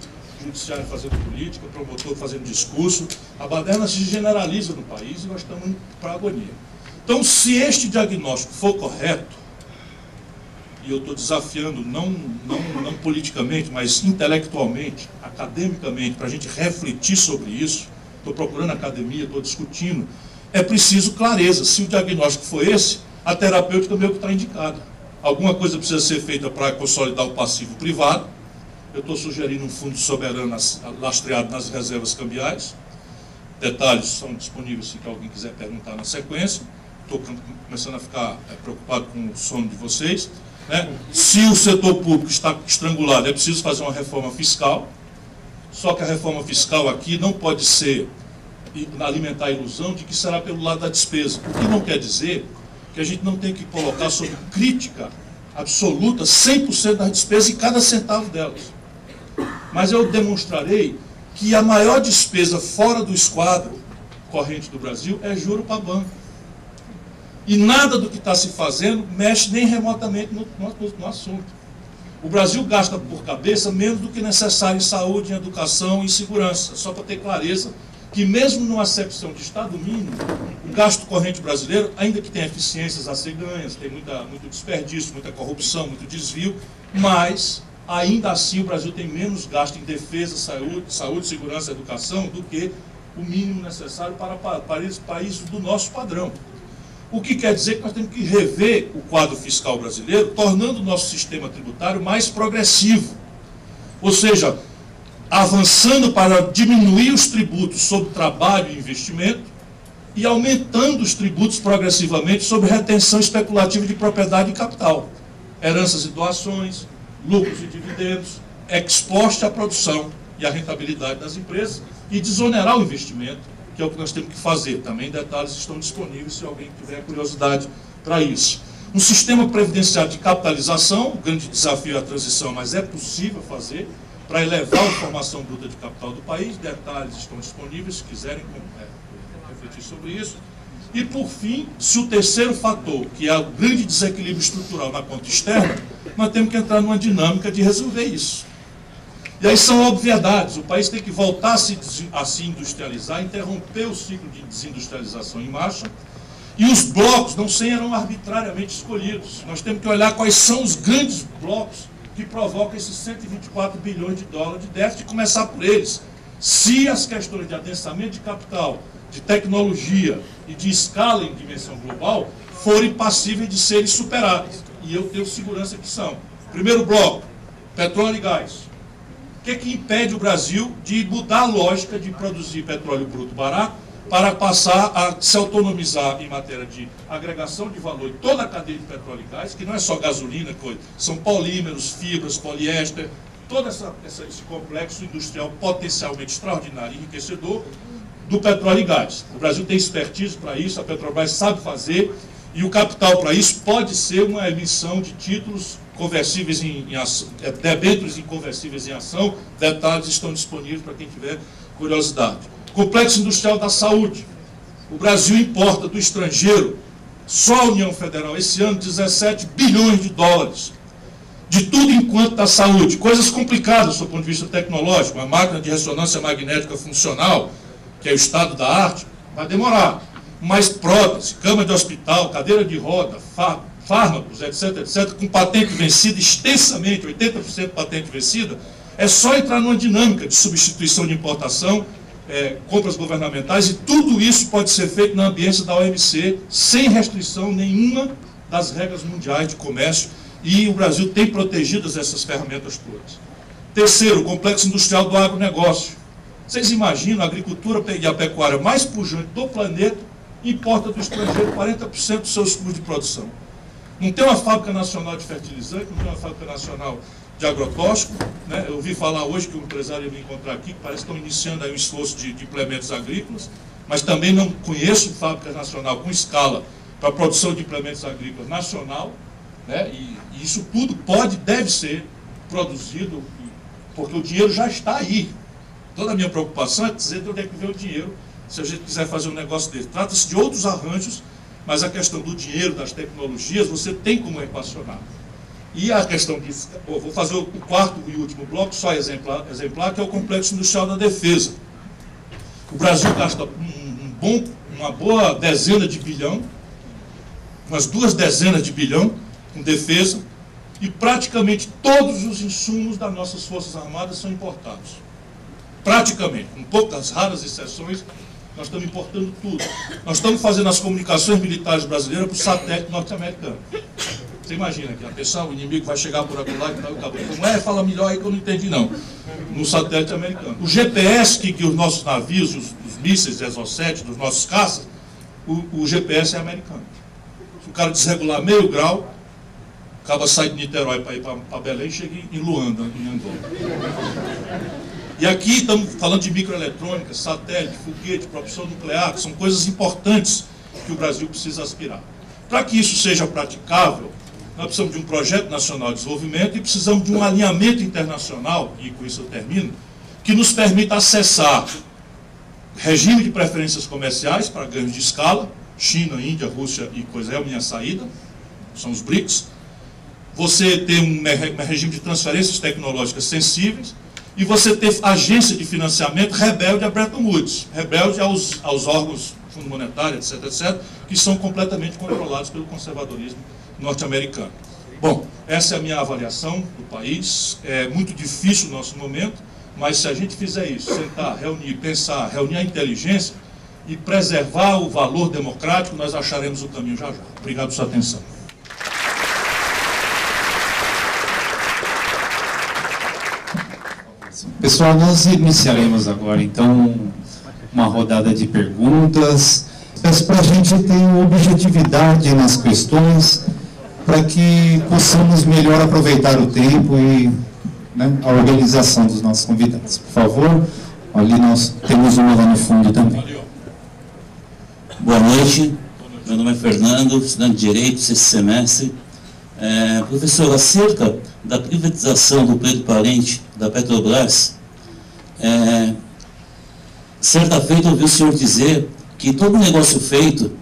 judiciário fazendo política, promotor fazendo discurso, a baderna se generaliza no país e nós estamos indo para a agonia. Então, se este diagnóstico for correto, e eu estou desafiando, não politicamente, mas intelectualmente, academicamente, para a gente refletir sobre isso, estou procurando academia, estou discutindo, é preciso clareza. Se o diagnóstico for esse, a terapêutica meio que está indicada. Alguma coisa precisa ser feita para consolidar o passivo privado. Eu estou sugerindo um fundo soberano lastreado nas reservas cambiais. Detalhes são disponíveis se alguém quiser perguntar na sequência. Estou começando a ficar preocupado com o sono de vocês, né? Se o setor público está estrangulado, é preciso fazer uma reforma fiscal. Só que a reforma fiscal aqui não pode ser alimentar a ilusão de que será pelo lado da despesa. O que não quer dizer que a gente não tem que colocar sob crítica absoluta 100% das despesas e cada centavo delas. Mas eu demonstrarei que a maior despesa fora do esquadro corrente do Brasil é juro para banco. E nada do que está se fazendo mexe nem remotamente no assunto. O Brasil gasta por cabeça menos do que necessário em saúde, em educação e em segurança. Só para ter clareza que mesmo numa acepção de Estado mínimo, o gasto corrente brasileiro, ainda que tenha eficiências a ser ganhas, tem muito desperdício, muita corrupção, muito desvio, mas ainda assim o Brasil tem menos gasto em defesa, saúde, segurança e educação do que o mínimo necessário para países do nosso padrão. O que quer dizer que nós temos que rever o quadro fiscal brasileiro, tornando o nosso sistema tributário mais progressivo. Ou seja, avançando para diminuir os tributos sobre trabalho e investimento e aumentando os tributos progressivamente sobre retenção especulativa de propriedade e capital, heranças e doações, lucros e dividendos, exposto à produção e à rentabilidade das empresas e desonerar o investimento, que é o que nós temos que fazer. Também detalhes estão disponíveis se alguém tiver curiosidade para isso. Um sistema previdenciário de capitalização, o grande desafio é a transição, mas é possível fazer, para elevar a formação bruta de capital do país. Detalhes estão disponíveis, se quiserem refletir sobre isso. E, por fim, se o terceiro fator, que é o grande desequilíbrio estrutural na conta externa, nós temos que entrar numa dinâmica de resolver isso. E aí são obviedades. O país tem que voltar a se industrializar, interromper o ciclo de desindustrialização em marcha, e os blocos não serão arbitrariamente escolhidos. Nós temos que olhar quais são os grandes blocos que provocam esses 124 bilhões de dólares de déficit e começar por eles. Se as questões de adensamento de capital, de tecnologia e de escala em dimensão global forem passíveis de serem superadas. E eu tenho segurança que são. Primeiro bloco, petróleo e gás. O que é que impede o Brasil de mudar a lógica de produzir petróleo bruto barato para passar a se autonomizar em matéria de agregação de valor em toda a cadeia de petróleo e gás, que não é só gasolina, são polímeros, fibras, poliéster, todo esse complexo industrial potencialmente extraordinário e enriquecedor do petróleo e gás. O Brasil tem expertise para isso, a Petrobras sabe fazer, e o capital para isso pode ser uma emissão de títulos conversíveis em ação, debêntures inconversíveis em ação. Detalhes estão disponíveis para quem tiver curiosidade. Complexo industrial da saúde. O Brasil importa do estrangeiro, só a União Federal, esse ano, 17 bilhões de dólares. De tudo enquanto da saúde. Coisas complicadas do ponto de vista tecnológico. Uma máquina de ressonância magnética funcional, que é o estado da arte, vai demorar. Mas prótese, cama de hospital, cadeira de roda, fármacos, etc., com patente vencida, extensamente, 80% patente vencida, é só entrar numa dinâmica de substituição de importação, compras governamentais, e tudo isso pode ser feito na ambiência da OMC, sem restrição nenhuma das regras mundiais de comércio, e o Brasil tem protegido essas ferramentas todas. Terceiro, o complexo industrial do agronegócio. Vocês imaginam a agricultura e a pecuária mais pujante do planeta importa do estrangeiro 40% dos seus custos de produção. Não tem uma fábrica nacional de fertilizante, não tem uma fábrica nacional de agrotóxico, né? Eu ouvi falar hoje que o empresário ia me encontrar aqui, que parece que estão iniciando aí um esforço de implementos agrícolas, mas também não conheço fábrica nacional com escala para a produção de implementos agrícolas nacional, né? E isso tudo deve ser produzido, porque o dinheiro já está aí. Toda a minha preocupação é dizer de onde é que vem o dinheiro, se a gente quiser fazer um negócio desse. Trata-se de outros arranjos, mas a questão do dinheiro, das tecnologias, você tem como equacionar. E a questão de... Vou fazer o quarto e último bloco, só exemplar, que é o Complexo Industrial da Defesa. O Brasil gasta uma boa dezena de bilhão, umas 2 dezenas de bilhão com defesa, e praticamente todos os insumos das nossas Forças Armadas são importados. Praticamente, com poucas raras exceções, nós estamos importando tudo. Nós estamos fazendo as comunicações militares brasileiras para o satélite norte-americano. Você imagina que a pessoa, o inimigo vai chegar por aqui lá e tal, acabou. Não fala melhor aí que eu não entendi não. No satélite americano. O GPS que os nossos navios, os mísseis Exocet, dos nossos caças, o GPS é americano. Se o cara desregular meio grau, acaba sair de Niterói para ir para Belém e chega em Luanda, em Angola. E aqui estamos falando de microeletrônica, satélite, foguete, propulsão nuclear, que são coisas importantes que o Brasil precisa aspirar. Para que isso seja praticável, nós precisamos de um projeto nacional de desenvolvimento e precisamos de um alinhamento internacional, e com isso eu termino, que nos permita acessar regime de preferências comerciais para ganhos de escala, China, Índia, Rússia e coisa é a minha saída, são os BRICS. Você ter um regime de transferências tecnológicas sensíveis, e você ter agência de financiamento rebelde a Bretton Woods, rebelde aos órgãos Fundo Monetário, etc., etc., que são completamente controlados pelo conservadorismo norte-americano. Bom, essa é a minha avaliação do país. É muito difícil o nosso momento, mas se a gente fizer isso, sentar, reunir, pensar, reunir a inteligência e preservar o valor democrático, nós acharemos o caminho já já. Obrigado por sua atenção. Pessoal, nós iniciaremos agora, então, uma rodada de perguntas. Peço para a gente ter objetividade nas questões, para que possamos melhor aproveitar o tempo e a organização dos nossos convidados. Por favor, ali nós temos uma lá no fundo também. Boa noite, meu nome é Fernando, estudante de Direito, sexto semestre. Professor, acerca da privatização do Pedro Parente da Petrobras, certa feita eu ouvi o senhor dizer que todo negócio feito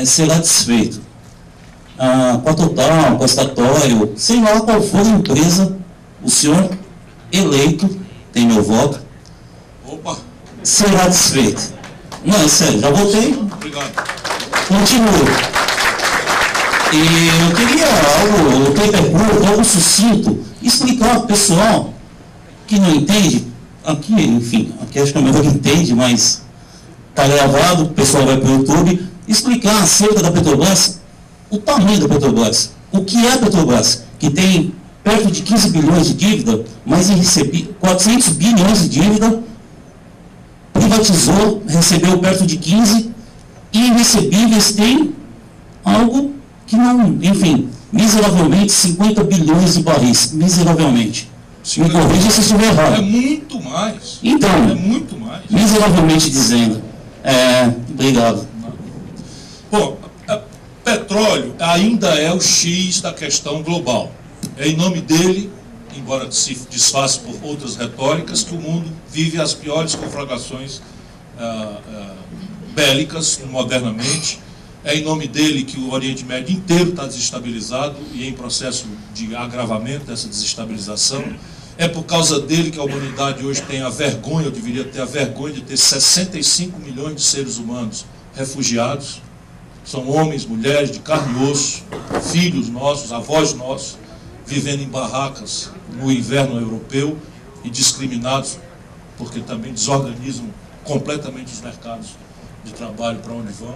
será desfeito. Com a Total, com a Statoil, sei lá qual for a empresa, o senhor eleito, tem meu voto, será desfeito. Não, é sério, já votei. Obrigado. Continuo. E eu queria algo, paper curto, algo sucinto, explicar para o pessoal que não entende, aqui, enfim, aqui acho que é o melhor que entende, mas está gravado, o pessoal vai para o YouTube, explicar acerca da Petrobras, o tamanho da Petrobras, o que é a Petrobras, que tem perto de 15 bilhões de dívida, mas recebeu 400 bilhões de dívida, privatizou, recebeu perto de 15, e recebíveis tem algo que não, enfim, miseravelmente 50 bilhões de barris, miseravelmente. Me corrija se eu estiver errado. É muito mais. Então, é muito mais. Miseravelmente dizendo. Obrigado. Bom, petróleo ainda é o X da questão global. É em nome dele, embora se disfarce por outras retóricas, que o mundo vive as piores conflagrações bélicas modernamente. É em nome dele que o Oriente Médio inteiro está desestabilizado e em processo de agravamento dessa desestabilização. É por causa dele que a humanidade hoje tem a vergonha, eu deveria ter a vergonha de ter 65 milhões de seres humanos refugiados. São homens, mulheres de carne e osso, filhos nossos, avós nossos, vivendo em barracas no inverno europeu e discriminados, porque também desorganizam completamente os mercados de trabalho para onde vão.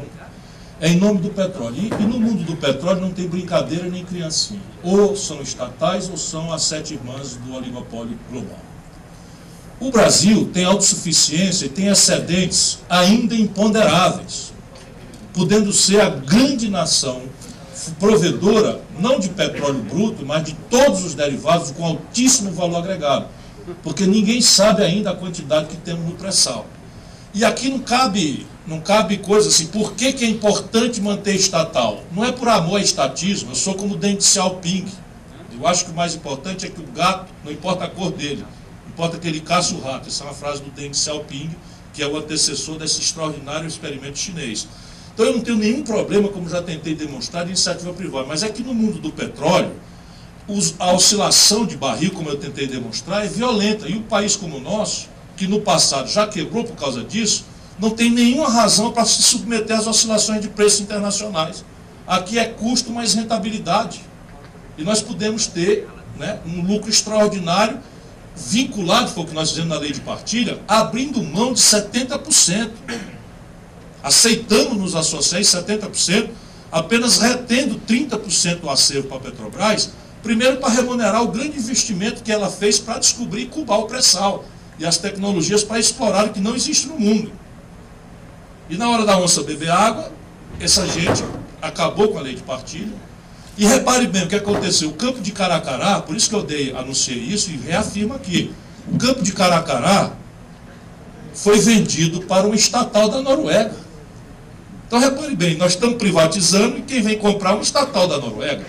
É em nome do petróleo. E no mundo do petróleo não tem brincadeira nem criancinha. Ou são estatais ou são as 7 irmãs do oligopólio global. O Brasil tem autossuficiência e tem excedentes ainda imponderáveis. podendo ser a grande nação provedora, não de petróleo bruto, mas de todos os derivados com altíssimo valor agregado. Porque ninguém sabe ainda a quantidade que temos no pré-sal. E aqui não cabe coisa assim, por que é importante manter estatal? Não é por amor a estatismo, eu sou como o Deng Xiaoping. Eu acho que o mais importante é que o gato, não importa a cor dele, importa que ele caça o rato. Essa é uma frase do Deng Xiaoping, que é o antecessor desse extraordinário experimento chinês. Então eu não tenho nenhum problema, como já tentei demonstrar, de iniciativa privada. Mas é que no mundo do petróleo, a oscilação de barril, como eu tentei demonstrar, é violenta. E um país como o nosso, que no passado já quebrou por causa disso, não tem nenhuma razão para se submeter às oscilações de preços internacionais. Aqui é custo mais rentabilidade. E nós podemos ter, né, um lucro extraordinário vinculado, foi o que nós fizemos na lei de partilha, abrindo mão de 70%. Aceitamos nos associar em 70%, apenas retendo 30% do acervo para a Petrobras, primeiro para remunerar o grande investimento que ela fez para descobrir e cubar o pré-sal e as tecnologias para explorar o que não existe no mundo. E na hora da onça beber água, essa gente acabou com a lei de partilha. E repare bem o que aconteceu. O campo de Caracará, por isso que eu anunciei isso e reafirmo aqui, o campo de Caracará foi vendido para uma estatal da Noruega. Então repare bem, nós estamos privatizando e quem vem comprar é uma estatal da Noruega.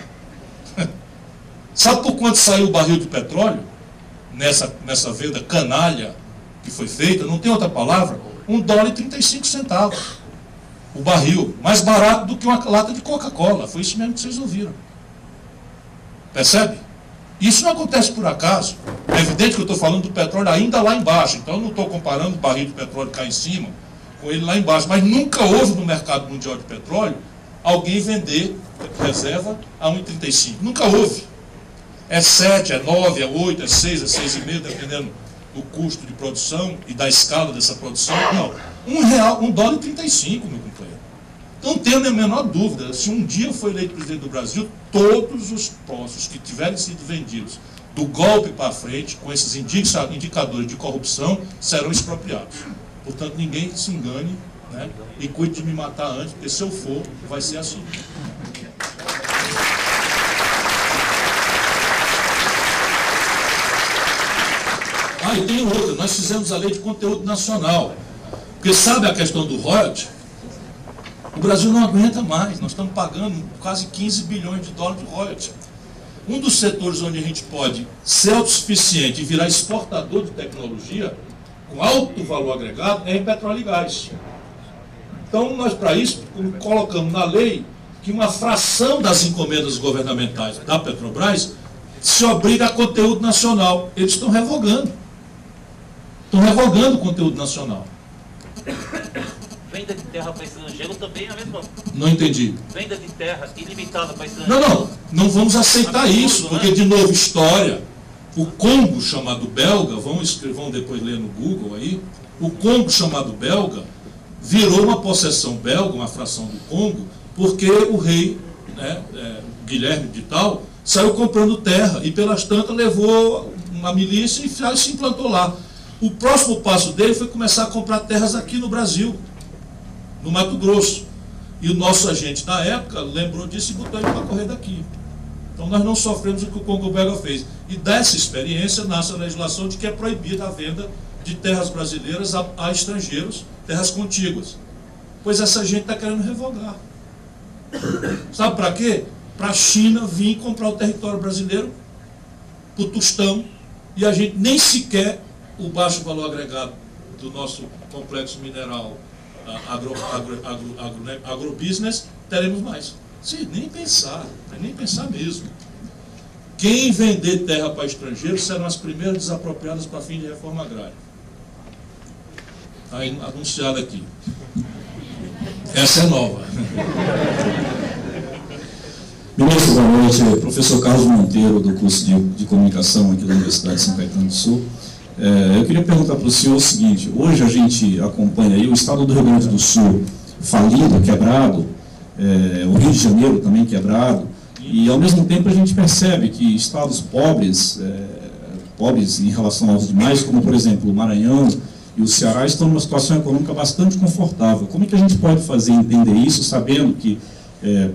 Sabe por quanto saiu o barril de petróleo? Nessa venda canalha que foi feita, não tem outra palavra, $1,35. O barril, mais barato do que uma lata de Coca-Cola. Foi isso mesmo que vocês ouviram. Percebe? Isso não acontece por acaso. É evidente que eu estou falando do petróleo ainda lá embaixo. Então eu não estou comparando o barril de petróleo cá em cima com ele lá embaixo. Mas nunca houve no mercado mundial de petróleo alguém vender reserva a 1,35. Nunca houve. É 7, é 9, é 8, é 6, é 6,5, dependendo do custo de produção e da escala dessa produção. Não. $1,35, meu companheiro. Então não tenho a menor dúvida, se um dia eu for eleito presidente do Brasil, todos os postos que tiverem sido vendidos do golpe para frente, com esses indicadores de corrupção, serão expropriados. Portanto, ninguém se engane, né, e cuide de me matar antes, porque se eu for, vai ser assim. E tem outra, nós fizemos a lei de conteúdo nacional. Porque sabe a questão do royalty? O Brasil não aguenta mais, nós estamos pagando quase $15 bilhões de royalty. Um dos setores onde a gente pode ser autossuficiente e virar exportador de tecnologia, com alto valor agregado, é em petróleo e gás. Então, nós para isso, colocamos na lei que uma fração das encomendas governamentais da Petrobras se obriga a conteúdo nacional. Eles estão revogando. Estão revogando o conteúdo nacional. Venda de terra para estrangeiro também é a mesma. Não entendi. Venda de terra ilimitada para estrangeiro. Não vamos aceitar isso, porque, de novo, história. O Congo chamado belga, vão depois ler no Google aí, o Congo chamado belga virou uma possessão belga, uma fração do Congo, porque o rei, né, Guilherme de Tal, saiu comprando terra e, pelas tantas, levou uma milícia e se implantou lá. O próximo passo dele foi começar a comprar terras aqui no Brasil, no Mato Grosso. E o nosso agente, na época, lembrou disso e botou ele para correr daqui. Então nós não sofremos o que o Congo belga fez. E dessa experiência nasce a legislação de que é proibida a venda de terras brasileiras a estrangeiros, terras contíguas. Pois essa gente está querendo revogar. Sabe para quê? Para a China vir comprar o território brasileiro por tostão, e a gente nem sequer o baixo valor agregado do nosso complexo mineral agrobusiness teremos mais. Sim, nem pensar mesmo. Quem vender terra para estrangeiros serão as primeiras desapropriadas para fim de reforma agrária. Está anunciado aqui. Essa é nova. Ministro, boa noite. Professor Carlos Monteiro, do curso de comunicação aqui da Universidade de São Caetano do Sul. Eu queria perguntar para o senhor o seguinte: hoje a gente acompanha aí o estado do Rio Grande do Sul falido, quebrado, o Rio de Janeiro também quebrado, e ao mesmo tempo a gente percebe que estados pobres em relação aos demais, como por exemplo o Maranhão E o Ceará está numa situação econômica bastante confortável. Como é que a gente pode fazer entender isso, sabendo que,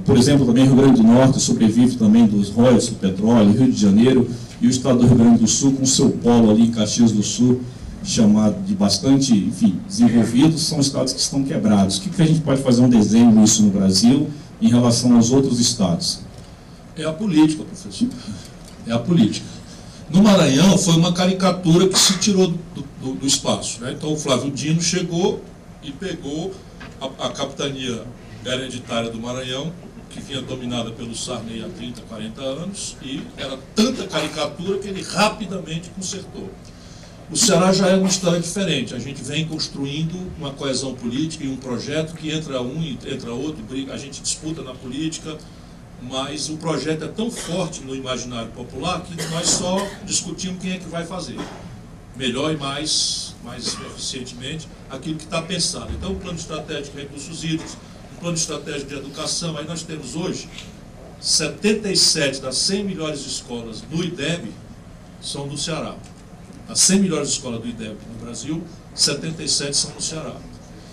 por exemplo, também Rio Grande do Norte sobrevive também dos royalties do petróleo, Rio de Janeiro e o estado do Rio Grande do Sul, com seu polo ali em Caxias do Sul, chamado de bastante, enfim, desenvolvidos, são estados que estão quebrados. O que a gente pode fazer um desenho nisso no Brasil em relação aos outros estados? É a política, professor. É a política. No Maranhão foi uma caricatura que se tirou do espaço, né? Então o Flávio Dino chegou e pegou a capitania hereditária do Maranhão, que vinha dominada pelo Sarney há 30, 40 anos, e era tanta caricatura que ele rapidamente consertou. O Ceará já é uma história diferente. A gente vem construindo uma coesão política e um projeto que entra um e entra outro, briga, a gente disputa na política, mas o projeto é tão forte no imaginário popular que nós só discutimos quem é que vai fazer melhor e mais eficientemente aquilo que está pensado. Então, o plano estratégico de recursos hídricos, o plano estratégico de educação, aí nós temos hoje 77 das 100 melhores escolas do IDEB são do Ceará. As 100 melhores escolas do IDEB no Brasil, 77 são no Ceará.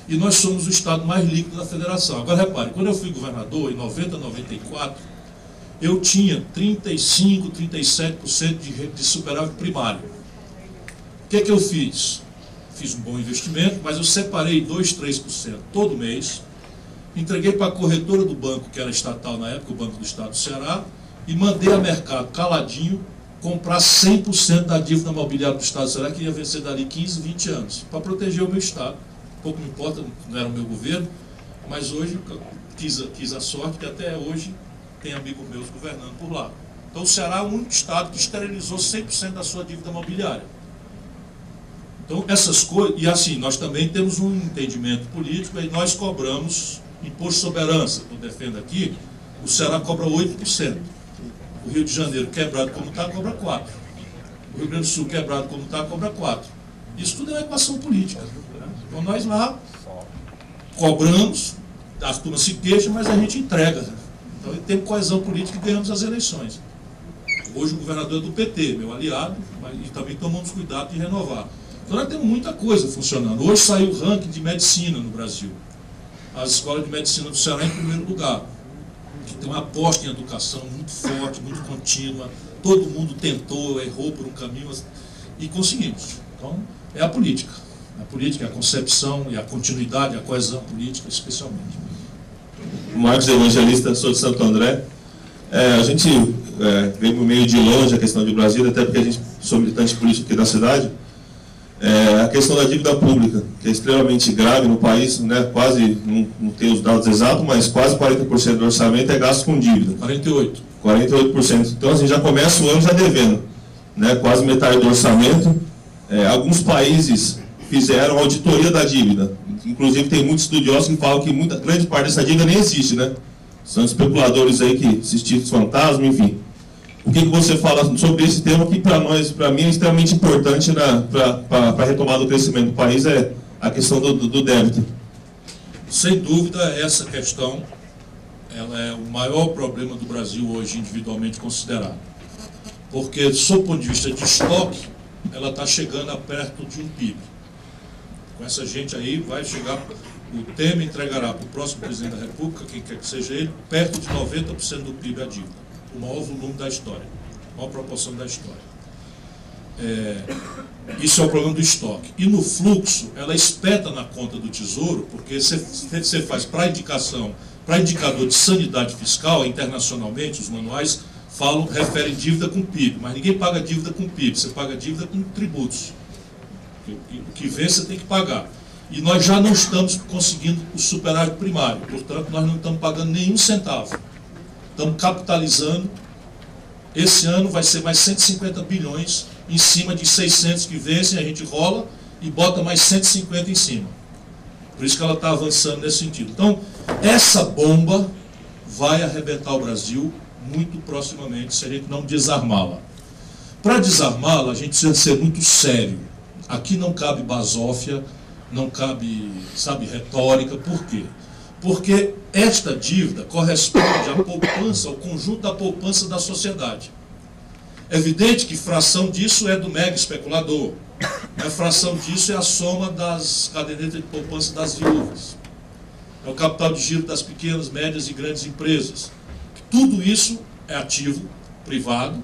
E nós somos o estado mais líquido da federação. Agora, repare, quando eu fui governador, em 90, 94, eu tinha 35%, 37% de superávit primário. O que é que eu fiz? Fiz um bom investimento, mas eu separei 2%, 3% todo mês, entreguei para a corretora do banco, que era estatal na época, o Banco do Estado do Ceará, e mandei a mercado caladinho comprar 100% da dívida imobiliária do Estado do Ceará, que ia vencer dali 15, 20 anos, para proteger o meu Estado. Pouco me importa, não era o meu governo, mas hoje quis a sorte que até hoje tem amigos meus governando por lá. Então o Ceará é o único estado que esterilizou 100% da sua dívida imobiliária. Então essas coisas, e assim, nós também temos um entendimento político, e nós cobramos imposto sobre herança, que eu defendo aqui, o Ceará cobra 8%. O Rio de Janeiro, quebrado como está, cobra 4%. O Rio Grande do Sul, quebrado como está, cobra 4%. Isso tudo é uma equação política. Então nós lá cobramos, as turmas se queixam, mas a gente entrega. Então tem coesão política e ganhamos as eleições. Hoje o governador é do PT, meu aliado, e também tomamos cuidado de renovar. Então nós temos muita coisa funcionando. Hoje saiu o ranking de medicina no Brasil. As escolas de medicina do Ceará em primeiro lugar. Que tem uma aposta em educação muito forte, muito contínua. Todo mundo tentou, errou por um caminho e conseguimos. Então é a política. A política, a concepção e a continuidade, a coesão política, especialmente. Marcos Evangelista, sou de Santo André. A gente veio meio de longe a questão de Brasília, até porque a gente sou militante político aqui da cidade. A questão da dívida pública, que é extremamente grave no país, né? Quase, não tenho os dados exatos, mas quase 40% do orçamento é gasto com dívida. 48%. Então, assim, já começa o ano já devendo, né? Quase metade do orçamento. Alguns países fizeram auditoria da dívida. Inclusive, tem muitos estudiosos que falam que grande parte dessa dívida nem existe, né? São especuladores aí que esses títulos fantasma, enfim. O que você fala sobre esse tema que para mim é extremamente importante para a retomada do crescimento do país, é a questão do débito. Sem dúvida, essa questão ela é o maior problema do Brasil hoje, individualmente considerado. Porque, sob o ponto de vista de estoque, ela está chegando a perto de um PIB. Com essa gente aí, vai chegar, o Temer entregará para o próximo presidente da República, quem quer que seja ele, perto de 90% do PIB a dívida. O maior volume da história, a maior proporção da história. Isso é o problema do estoque. E no fluxo, ela espeta na conta do Tesouro, porque você faz para indicação, para indicador de sanidade fiscal, internacionalmente, os manuais referem dívida com PIB, mas ninguém paga dívida com PIB, você paga dívida com tributos. O que vem você tem que pagar. E nós já não estamos conseguindo o superávit primário, portanto nós não estamos pagando nenhum centavo. Estamos capitalizando. Esse ano vai ser mais 150 bilhões em cima de 600 que vencem, a gente rola e bota mais 150 em cima. Por isso que ela está avançando nesse sentido. Então, essa bomba vai arrebentar o Brasil muito proximamente, se a gente não desarmá-la. Para desarmá-la, a gente precisa ser muito sério. Aqui não cabe basófia, não cabe, retórica. Por quê? Porque esta dívida corresponde à poupança, ao conjunto da poupança da sociedade. É evidente que fração disso é do mega especulador, A fração disso é a soma das cadernetas de poupança das viúvas. É o capital de giro das pequenas, médias e grandes empresas. Tudo isso é ativo privado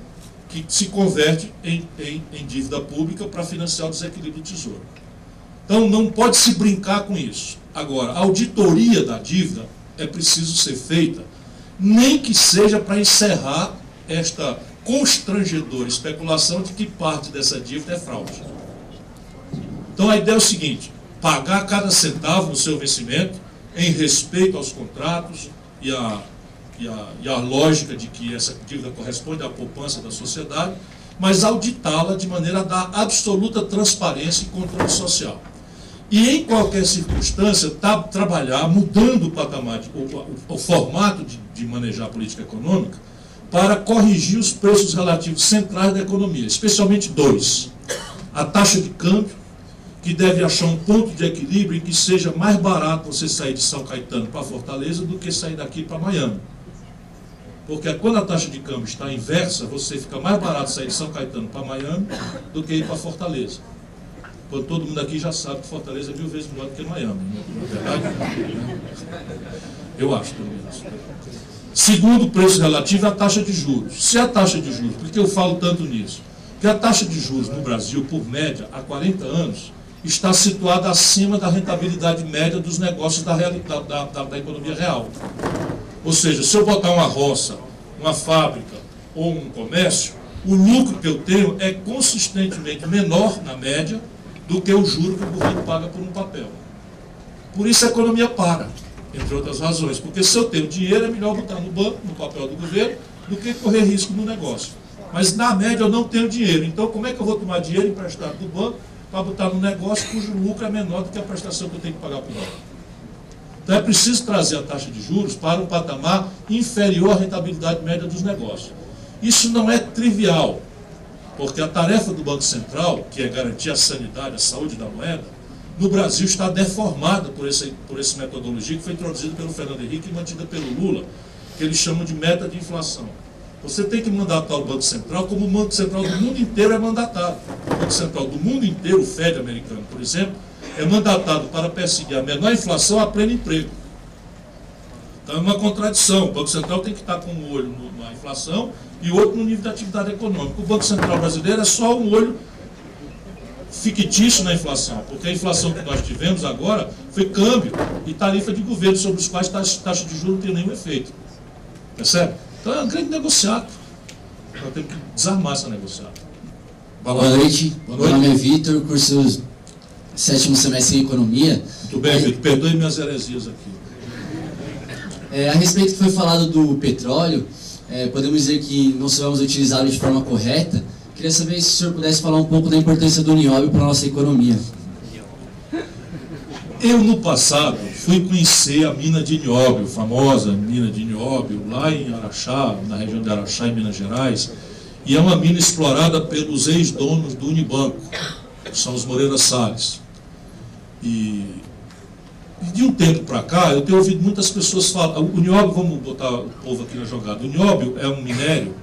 que se converte em dívida pública para financiar o desequilíbrio do Tesouro. Então, não pode se brincar com isso. Agora, a auditoria da dívida é preciso ser feita, nem que seja para encerrar esta constrangedora especulação de que parte dessa dívida é fraude. Então, a ideia é o seguinte: pagar cada centavo no seu vencimento, em respeito aos contratos e a lógica de que essa dívida corresponde à poupança da sociedade, mas auditá-la de maneira a dar absoluta transparência e controle social. E, em qualquer circunstância, trabalhar mudando o patamar, o formato de manejar a política econômica, para corrigir os preços relativos centrais da economia, especialmente dois: a taxa de câmbio, que deve achar um ponto de equilíbrio em que seja mais barato você sair de São Caetano para Fortaleza do que sair daqui para Miami. Porque quando a taxa de câmbio está inversa, você fica mais barato sair de São Caetano para Miami do que ir para Fortaleza. Quando todo mundo aqui já sabe que Fortaleza é 1000 vezes melhor do que Miami. Não é verdade? Eu acho, pelo menos. Segundo, o preço relativo é a taxa de juros. Se a taxa de juros, por que eu falo tanto nisso? Porque a taxa de juros no Brasil, por média, há 40 anos, está situada acima da rentabilidade média dos negócios da economia real. Ou seja, se eu botar uma roça, uma fábrica ou um comércio, o lucro que eu tenho é consistentemente menor, na média, do que o juro que o governo paga por um papel. Por isso a economia para, entre outras razões. Porque se eu tenho dinheiro, é melhor botar no banco, no papel do governo, do que correr risco no negócio. Mas, na média, eu não tenho dinheiro. Então, como é que eu vou tomar dinheiro emprestado do banco para botar no negócio cujo lucro é menor do que a prestação que eu tenho que pagar por hora? Então, é preciso trazer a taxa de juros para um patamar inferior à rentabilidade média dos negócios. Isso não é trivial, porque a tarefa do Banco Central, que é garantir a sanidade, a saúde da moeda, no Brasil está deformada por essa metodologia que foi introduzida pelo Fernando Henrique e mantida pelo Lula, que eles chamam de meta de inflação. Você tem que mandatar o Banco Central como o Banco Central do mundo inteiro é mandatado. O Banco Central do mundo inteiro, o Fed americano, por exemplo, é mandatado para perseguir a menor inflação a pleno emprego. Então é uma contradição. O Banco Central tem que estar com um olho na inflação e outro no nível de atividade econômica. O Banco Central brasileiro é só um olho fictício na inflação, porque a inflação que nós tivemos agora foi câmbio e tarifa de governo, sobre os quais taxa de juros não tem nenhum efeito. Percebe? Então é um grande negociado. Nós temos que desarmar essa negociada. Boa noite. Meu nome é Vitor, curso 7º semestre em Economia. Muito bem, Vitor. Perdoe minhas heresias aqui. A respeito do que foi falado do petróleo, podemos dizer que não sabemos utilizá-lo de forma correta. Queria saber se o senhor pudesse falar um pouco da importância do nióbio para a nossa economia. Eu, no passado, fui conhecer a mina de nióbio, famosa mina de nióbio, lá em Araxá, na região de Araxá, em Minas Gerais, e é uma mina explorada pelos ex-donos do Unibanco, que são os Moreira Salles. E de um tempo para cá, eu tenho ouvido muitas pessoas falar, o nióbio, vamos botar o povo aqui na jogada, o nióbio é um minério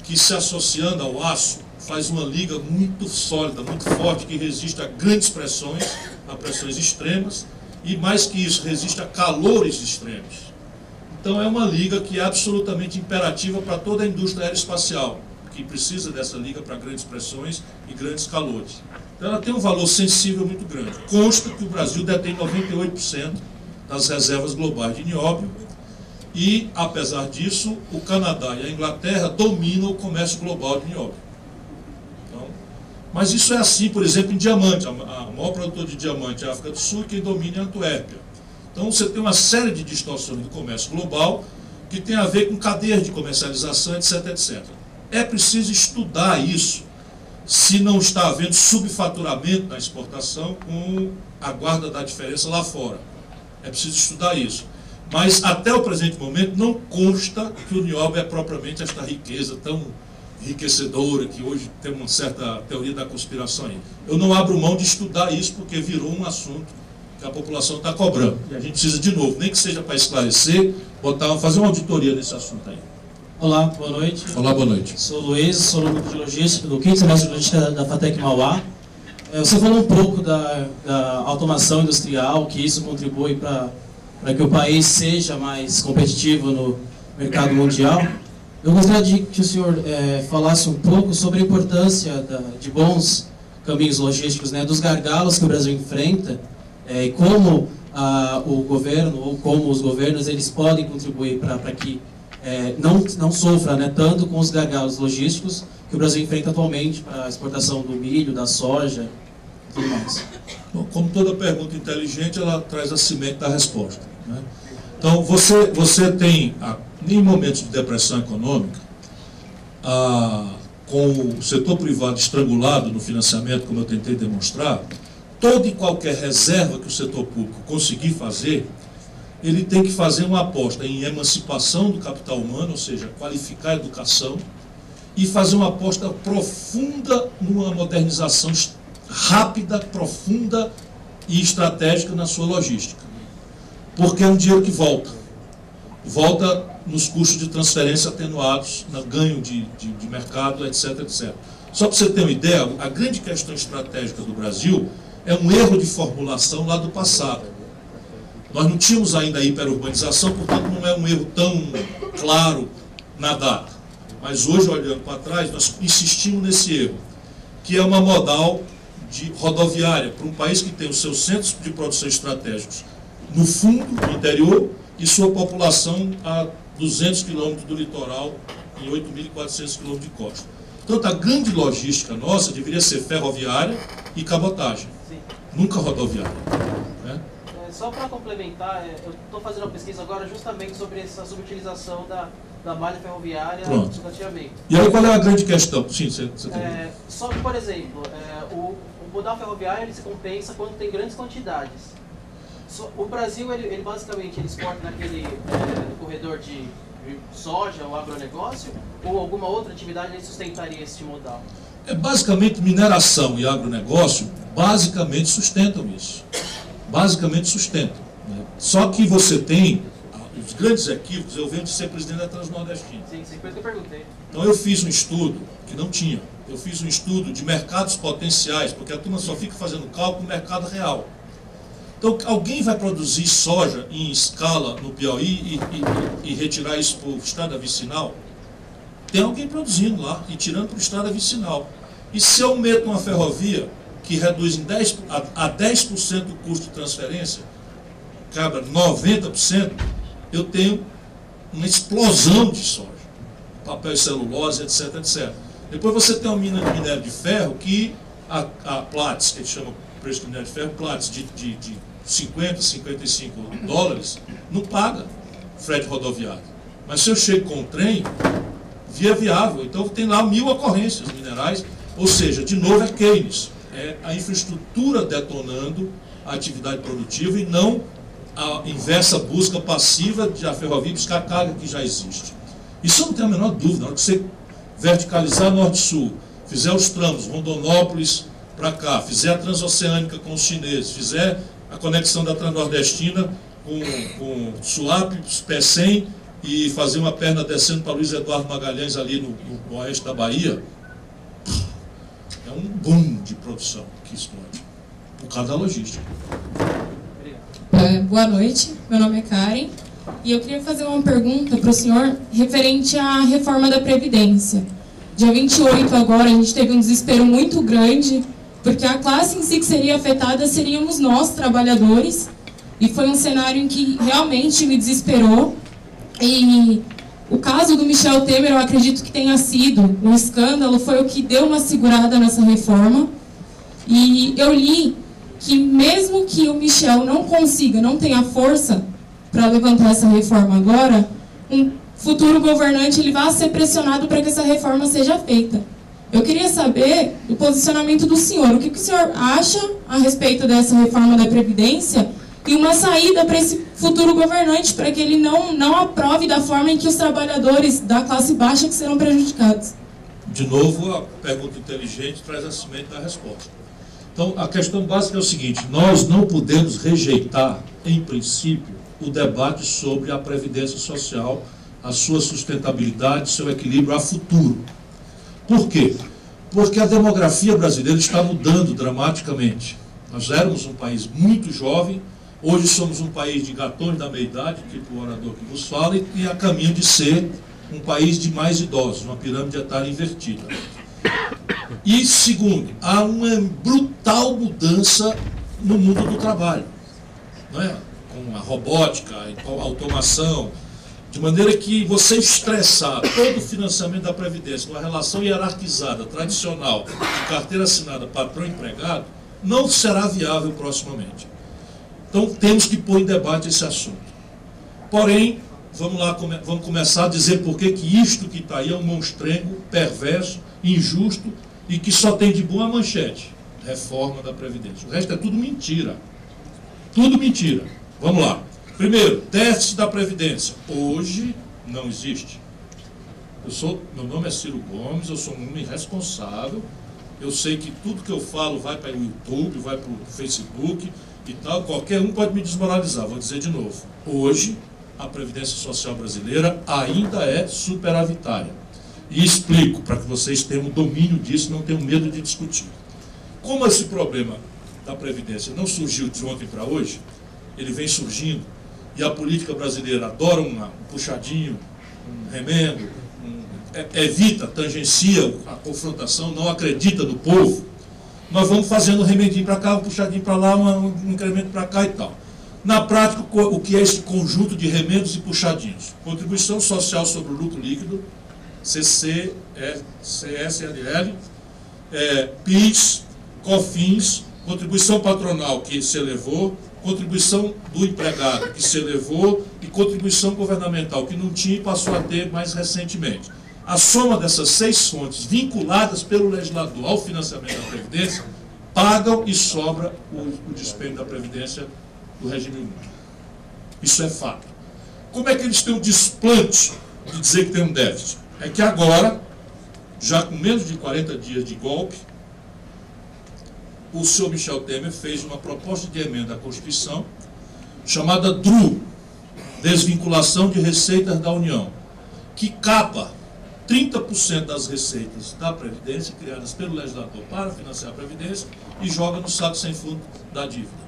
que, se associando ao aço, faz uma liga muito sólida, muito forte, que resiste a grandes pressões, a pressões extremas, e mais que isso, resiste a calores extremos. Então é uma liga que é absolutamente imperativa para toda a indústria aeroespacial, que precisa dessa liga para grandes pressões e grandes calores. Então ela tem um valor sensível muito grande. Consta que o Brasil detém 98% das reservas globais de nióbio, e, apesar disso, o Canadá e a Inglaterra dominam o comércio global de nióbio. Mas isso é assim, por exemplo, em diamante. A maior produtora de diamante é a África do Sul, e quem domina é a Antuérpia. Então você tem uma série de distorções do comércio global que tem a ver com cadeias de comercialização, etc, etc. É preciso estudar isso, se não está havendo subfaturamento na exportação com a guarda da diferença lá fora. É preciso estudar isso. Mas até o presente momento não consta que o nióbio é propriamente esta riqueza tão enriquecedora, que hoje tem uma certa teoria da conspiração aí. Eu não abro mão de estudar isso, porque virou um assunto que a população está cobrando. E a gente precisa, de novo, nem que seja para esclarecer, fazer uma auditoria nesse assunto aí. Olá, boa noite. Olá, boa noite. Sou o Luiz, sou do grupo de logística, do 5º semestre de logística da FATEC Mauá. Você falou um pouco da automação industrial, que isso contribui para que o país seja mais competitivo no mercado mundial. Eu gostaria que o senhor falasse um pouco sobre a importância de bons caminhos logísticos, né, dos gargalos que o Brasil enfrenta, e como o governo, ou como os governos, eles podem contribuir para que não sofra, né, tanto com os gargalos logísticos que o Brasil enfrenta atualmente para a exportação do milho, da soja e tudo mais. Bom, como toda pergunta inteligente, ela traz a semente da resposta, né? Então, você tem, em momentos de depressão econômica, com o setor privado estrangulado no financiamento, como eu tentei demonstrar, toda e qualquer reserva que o setor público conseguir fazer, ele tem que fazer uma aposta em emancipação do capital humano, ou seja, qualificar a educação, e fazer uma aposta profunda numa modernização rápida, profunda e estratégica na sua logística. Porque é um dinheiro que volta nos custos de transferência atenuados, no ganho de mercado, etc, etc. Só para você ter uma ideia, a grande questão estratégica do Brasil é um erro de formulação lá do passado. Nós não tínhamos ainda a hiperurbanização, portanto não é um erro tão claro na data. Mas hoje, olhando para trás, nós insistimos nesse erro, que é uma modal de rodoviária para um país que tem os seus centros de produção estratégicos no fundo, no interior, e sua população a 200 quilômetros do litoral, em 8.400 quilômetros de costa. Portanto, a grande logística nossa deveria ser ferroviária e cabotagem, nunca rodoviária, né? Só para complementar, eu estou fazendo uma pesquisa agora justamente sobre essa subutilização da malha ferroviária no sucateamento. E aí qual é a grande questão? Sim, você tem. Só que, por exemplo, o modal ferroviário ele se compensa quando tem grandes quantidades. O Brasil, ele basicamente exporta naquele corredor de soja ou agronegócio, ou alguma outra atividade ele sustentaria esse modal? Basicamente, mineração e agronegócio basicamente sustentam isso. Basicamente sustentam, né? Só que você tem os grandes equívocos. Eu venho de ser presidente da Transnordestina. Sim, foi o que eu perguntei. Então eu fiz um estudo que não tinha. Eu fiz um estudo de mercados potenciais, porque a turma só fica fazendo cálculo no mercado real. Então alguém vai produzir soja em escala no Piauí e retirar isso para o estrada vicinal? Tem alguém produzindo lá e tirando para o estrada vicinal. E se eu meto uma ferrovia que reduz em 10% o custo de transferência, cabra 90%, eu tenho uma explosão de soja, papel e celulose, etc, etc. Depois você tem uma mina de minério de ferro que a Platts, que a gente chama o preço do minério de ferro, Platts de 50, 55 dólares, não paga frete rodoviário. Mas se eu chego com o trem, via viável. Então tem lá 1000 ocorrências minerais, ou seja, de novo é Keynes. É a infraestrutura detonando a atividade produtiva e não a inversa busca passiva de a ferrovia buscar a carga que já existe. Isso eu não tenho a menor dúvida. Na hora que você verticalizar Norte-Sul, fizer os tramos, Rondonópolis para cá, fizer a transoceânica com os chineses, fizer a conexão da Transnordestina com Suape, Pecém e fazer uma perna descendo para Luiz Eduardo Magalhães ali no oeste da Bahia, é um boom de produção que explode, por causa da logística. Boa noite, meu nome é Karen e eu queria fazer uma pergunta para o senhor referente à reforma da Previdência. Dia 28 agora a gente teve um desespero muito grande, porque a classe em si que seria afetada seríamos nós, trabalhadores, e foi um cenário em que realmente me desesperou. E o caso do Michel Temer, eu acredito que tenha sido um escândalo, foi o que deu uma segurada nessa reforma. E eu li que mesmo que o Michel não consiga, não tenha força para levantar essa reforma agora, um futuro governante ele vai ser pressionado para que essa reforma seja feita. Eu queria saber o posicionamento do senhor. O que o senhor acha a respeito dessa reforma da Previdência e uma saída para esse futuro governante, para que ele não aprove da forma em que os trabalhadores da classe baixa que serão prejudicados? De novo, a pergunta inteligente traz a semente da resposta. Então, a questão básica é o seguinte: nós não podemos rejeitar, em princípio, o debate sobre a Previdência Social, a sua sustentabilidade, seu equilíbrio a futuro. Por quê? Porque a demografia brasileira está mudando dramaticamente. Nós éramos um país muito jovem, hoje somos um país de gatões da meia-idade, tipo o orador que vos fala, e a caminho de ser um país de mais idosos, uma pirâmide etária invertida. E, segundo, há uma brutal mudança no mundo do trabalho, não é? Com a robótica, a automação, de maneira que você estressar todo o financiamento da Previdência numa relação hierarquizada, tradicional, de carteira assinada patrão-empregado, não será viável proximamente. Então, temos que pôr em debate esse assunto. Porém, vamos lá, vamos começar a dizer por que isto que está aí é um monstrengo, perverso, injusto e que só tem de bom a manchete: reforma da Previdência. O resto é tudo mentira. Tudo mentira. Vamos lá. Primeiro, déficit da Previdência. Hoje não existe. Meu nome é Ciro Gomes, eu sou um homem responsável. Eu sei que tudo que eu falo vai para o YouTube, vai para o Facebook e tal. Qualquer um pode me desmoralizar. Vou dizer de novo. Hoje, a Previdência Social brasileira ainda é superavitária. E explico, para que vocês tenham domínio disso, não tenham medo de discutir. Como esse problema da Previdência não surgiu de ontem para hoje, ele vem surgindo, e a política brasileira adora um puxadinho, um remendo, evita, tangencia a confrontação, não acredita no povo, nós vamos fazendo um remedinho para cá, um puxadinho para lá, um incremento para cá e tal. Na prática, o que é esse conjunto de remendos e puxadinhos? Contribuição social sobre o lucro líquido, CSLL, PIS, COFINS, contribuição patronal que se elevou, contribuição do empregado que se elevou e contribuição governamental que não tinha e passou a ter mais recentemente. A soma dessas 6 fontes vinculadas pelo legislador ao financiamento da Previdência pagam e sobra o dispêndio da Previdência do regime único. Isso é fato. Como é que eles têm o desplante de dizer que tem um déficit? É que agora, já com menos de 40 dias de golpe, o senhor Michel Temer fez uma proposta de emenda à Constituição chamada DRU, Desvinculação de Receitas da União, que capa 30% das receitas da Previdência, criadas pelo legislador para financiar a Previdência, e joga no saco sem fundo da dívida.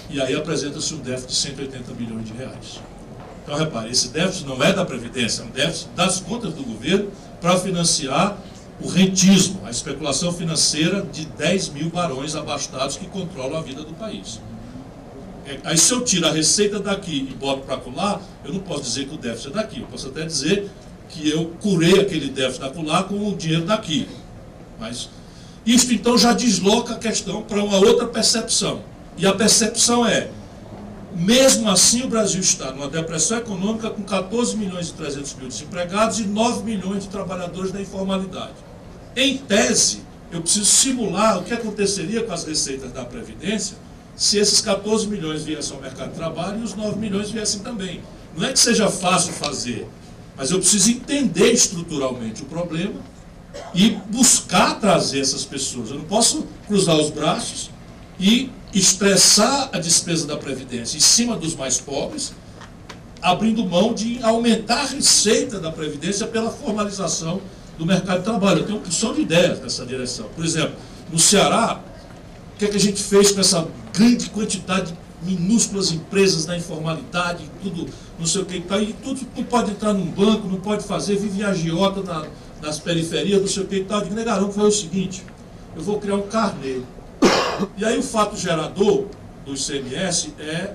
E aí apresenta-se um déficit de 180 bilhões de reais. Então, repare, esse déficit não é da Previdência, é um déficit das contas do governo para financiar o rentismo, a especulação financeira de 10 mil barões abastados que controlam a vida do país. Aí, se eu tiro a receita daqui e boto para acolá, eu não posso dizer que o déficit é daqui. Eu posso até dizer que eu curei aquele déficit da acolá com o dinheiro daqui. Mas isto, então, já desloca a questão para uma outra percepção. E a percepção é: mesmo assim, o Brasil está numa depressão econômica com 14 milhões e 300 mil desempregados e 9 milhões de trabalhadores da informalidade. Em tese, eu preciso simular o que aconteceria com as receitas da Previdência se esses 14 milhões viessem ao mercado de trabalho e os 9 milhões viessem também. Não é que seja fácil fazer, mas eu preciso entender estruturalmente o problema e buscar trazer essas pessoas. Eu não posso cruzar os braços e estressar a despesa da Previdência em cima dos mais pobres, abrindo mão de aumentar a receita da Previdência pela formalização do mercado de trabalho. Eu tenho uma porção de ideias nessa direção. Por exemplo, no Ceará, o que é que a gente fez com essa grande quantidade de minúsculas empresas da informalidade, tudo, não sei o que, tá aí, tudo não pode entrar num banco, não pode fazer, vive agiota nas periferias, não sei o que e tal. Eu digo, negarão, foi o seguinte: eu vou criar um carnê. E aí o fato gerador do ICMS é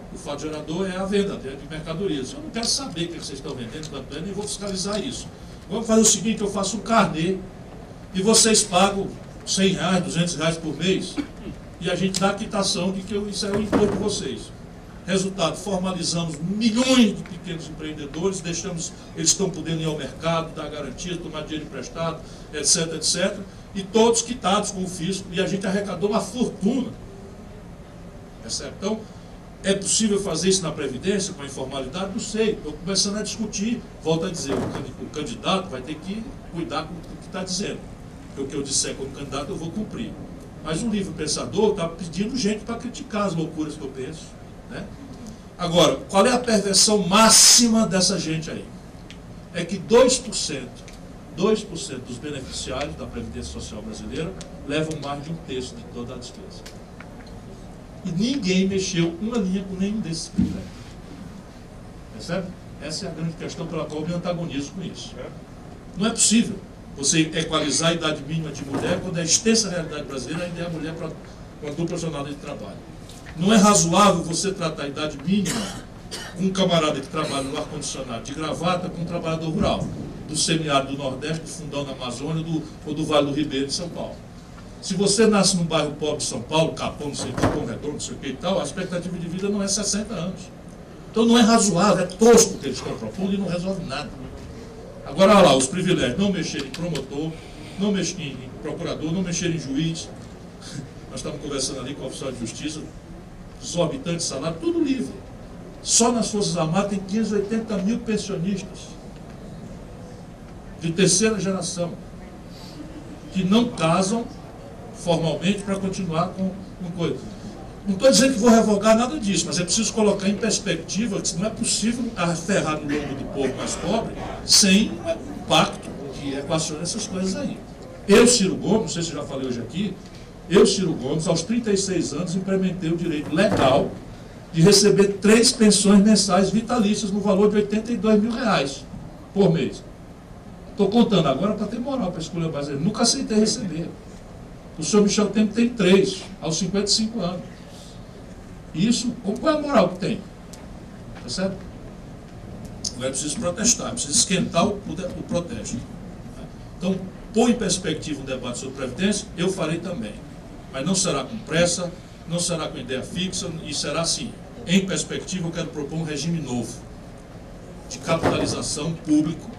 a venda de mercadorias. Eu não quero saber o que vocês estão vendendo, quanto é, nem vou fiscalizar isso. Vamos fazer o seguinte: eu faço um carnê e vocês pagam R$100, R$200 por mês e a gente dá a quitação de que isso é o imposto de vocês. Resultado, formalizamos milhões de pequenos empreendedores, eles estão podendo ir ao mercado, dar garantia, tomar dinheiro emprestado, etc, etc, e todos quitados com o fisco, e a gente arrecadou uma fortuna. Percebe? Então, é possível fazer isso na Previdência com a informalidade? Não sei, estou começando a discutir. Volto a dizer, o candidato vai ter que cuidar com o que está dizendo. Porque o que eu disser como candidato eu vou cumprir. Mas um livre pensador está pedindo gente para criticar as loucuras que eu penso, né? Agora, qual é a perversão máxima dessa gente aí? É que 2% 2% dos beneficiários da Previdência Social brasileira levam mais de 1/3 de toda a despesa. E ninguém mexeu uma linha com nenhum desses privilégios. Percebe? Essa é a grande questão pela qual eu me antagonizo com isso. Não é possível você equalizar a idade mínima de mulher quando a extensa realidade brasileira ainda é a mulher com a dupla jornada de trabalho. Não é razoável você tratar a idade mínima com um camarada que trabalha no ar-condicionado de gravata com um trabalhador rural, do semiárido do Nordeste, do fundão da Amazônia ou do Vale do Ribeiro de São Paulo. Se você nasce num bairro pobre de São Paulo, Capão, não sei o que, Capão Redondo, não sei o que e tal, a expectativa de vida não é 60 anos. Então não é razoável, é tosco o que eles estão propondo e não resolve nada. Agora, olha lá, os privilégios, não mexer em promotor, não mexer em procurador, não mexer em juiz. Nós estávamos conversando ali com o oficial de justiça, exorbitante salário, tudo livre. Só nas Forças Armadas tem 580 mil pensionistas de terceira geração que não casam formalmente para continuar com coisa. Não estou dizendo que vou revogar nada disso, mas é preciso colocar em perspectiva que não é possível aferrar no lombo do povo mais pobre sem um pacto que equacione essas coisas aí. Eu, Ciro Gomes, não sei se já falei hoje aqui, Ciro Gomes, aos 36 anos, implementei o direito legal de receber 3 pensões mensais vitalícias no valor de R$82 mil por mês. Estou contando agora para ter moral para escolher o brasileiro. Nunca aceitei receber. O senhor Michel Temer tem 3, aos 55 anos. Isso, qual é a moral que tem? Tá certo? Agora é preciso protestar, é preciso esquentar o protesto. Então, pôr em perspectiva um debate sobre Previdência, eu farei também. Mas não será com pressa, não será com ideia fixa, e será assim. Em perspectiva, eu quero propor um regime novo, de capitalização público,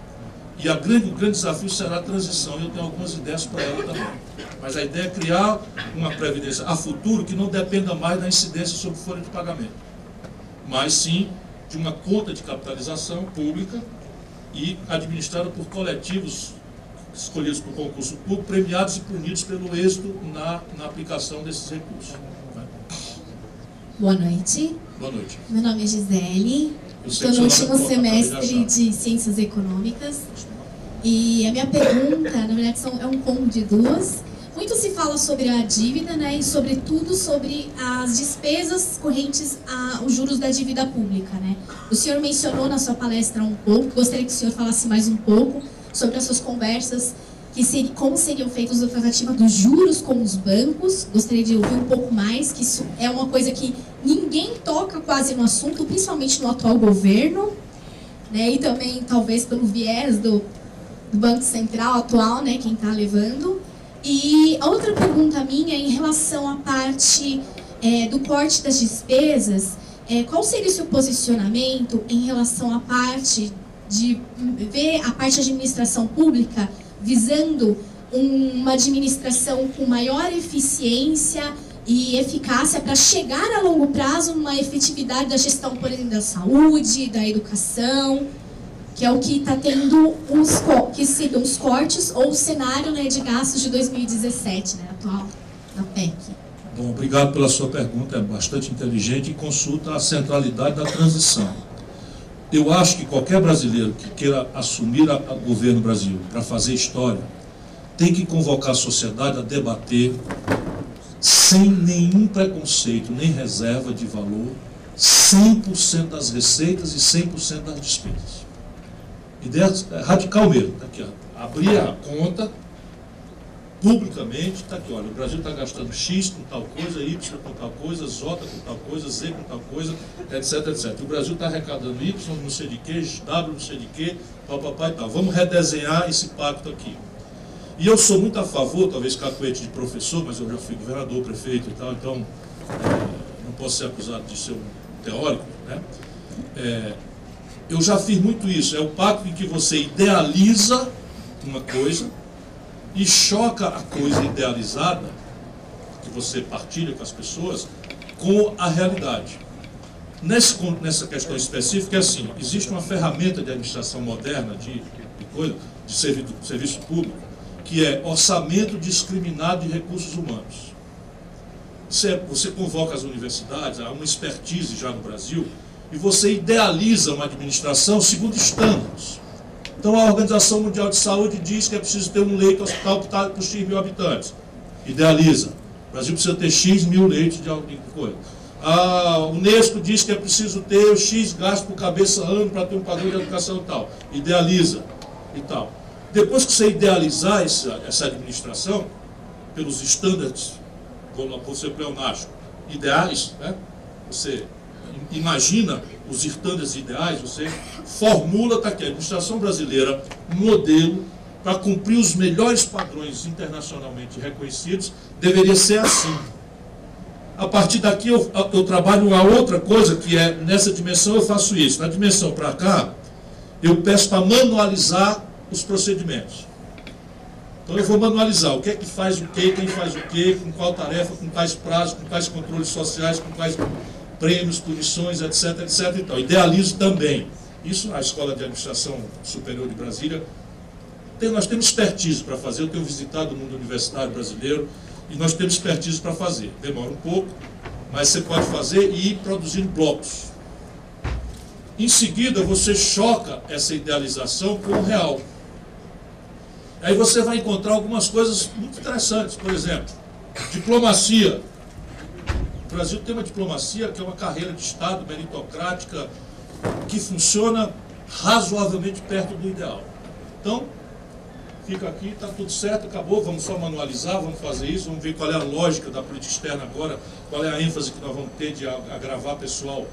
e o grande desafio será a transição, e eu tenho algumas ideias para ela também. Mas a ideia é criar uma previdência a futuro que não dependa mais da incidência sobre folha de pagamento, mas sim de uma conta de capitalização pública e administrada por coletivos escolhidos por concurso público, premiados e punidos pelo êxito na aplicação desses recursos. Boa noite. Boa noite. Meu nome é Gisele, estou no último semestre de Ciências Econômicas. E a minha pergunta, na verdade, é um combo de duas. Muito se fala sobre a dívida, né, e sobretudo sobre as despesas correntes aos juros da dívida pública, né. O senhor mencionou na sua palestra um pouco, gostaria que o senhor falasse mais um pouco sobre as suas conversas, como seriam feitas a tratativa dos juros com os bancos. Gostaria de ouvir um pouco mais, que isso é uma coisa que ninguém toca quase no assunto, principalmente no atual governo, né, e também talvez pelo viés do Banco Central atual, né, quem está levando. E a outra pergunta minha é em relação à parte do corte das despesas, qual seria o seu posicionamento em relação à parte de ver a parte de administração pública visando uma administração com maior eficiência e eficácia para chegar a longo prazo numa efetividade da gestão, por exemplo, da saúde, da educação, que é o que está tendo que seriam os cortes ou o cenário, né, de gastos de 2017, né, atual, da PEC. Bom, obrigado pela sua pergunta, é bastante inteligente e consulta a centralidade da transição. Eu acho que qualquer brasileiro que queira assumir o governo Brasil para fazer história, tem que convocar a sociedade a debater sem nenhum preconceito, nem reserva de valor, 100% das receitas e 100% das despesas. Ideia radical mesmo, tá aqui, ó. Abrir a conta publicamente, está aqui, olha, o Brasil está gastando X com tal coisa, Y com tal coisa, J com tal coisa, Z com tal coisa, etc, etc. O Brasil está arrecadando Y, não sei de que, W, não sei de que, papapá e tal. Vamos redesenhar esse pacto aqui. E eu sou muito a favor, talvez cacuete de professor, mas eu já fui governador, prefeito e tal, então não posso ser acusado de ser um teórico, né? Eu já fiz muito isso, é o pacto em que você idealiza uma coisa e choca a coisa idealizada, que você partilha com as pessoas, com a realidade. Nessa questão específica é assim, existe uma ferramenta de administração moderna, de serviço público, que é orçamento discriminado de recursos humanos. Você convoca as universidades, há uma expertise já no Brasil, e você idealiza uma administração segundo estándares. Então a Organização Mundial de Saúde diz que é preciso ter um leito hospital por X mil habitantes. Idealiza. O Brasil precisa ter X mil leitos de coisa. A Unesco diz que é preciso ter o X gasto por cabeça ano para ter um padrão de educação e tal. Idealiza e tal. Depois que você idealizar essa administração, pelos estándares, vou ser pleonástico, ideais, né? Você imagina os estándares ideais, você formula, está aqui, a administração brasileira, um modelo para cumprir os melhores padrões internacionalmente reconhecidos, deveria ser assim. A partir daqui eu trabalho uma outra coisa, que é, nessa dimensão eu faço isso, na dimensão para cá, eu peço para manualizar os procedimentos. Então eu vou manualizar o que é que faz o quê, quem faz o quê, com qual tarefa, com quais prazos, com quais controles sociais, com quais prêmios, punições, etc, etc. Então, idealizo também. Isso a Escola de Administração Superior de Brasília, nós temos expertise para fazer, eu tenho visitado o mundo universitário brasileiro, e nós temos expertise para fazer. Demora um pouco, mas você pode fazer e ir produzindo blocos. Em seguida, você choca essa idealização com o real. Aí você vai encontrar algumas coisas muito interessantes. Por exemplo, diplomacia. O Brasil tem uma diplomacia que é uma carreira de Estado meritocrática que funciona razoavelmente perto do ideal. Então, fica aqui, está tudo certo, acabou, vamos só manualizar, vamos fazer isso, vamos ver qual é a lógica da política externa agora, qual é a ênfase que nós vamos ter de agravar pessoal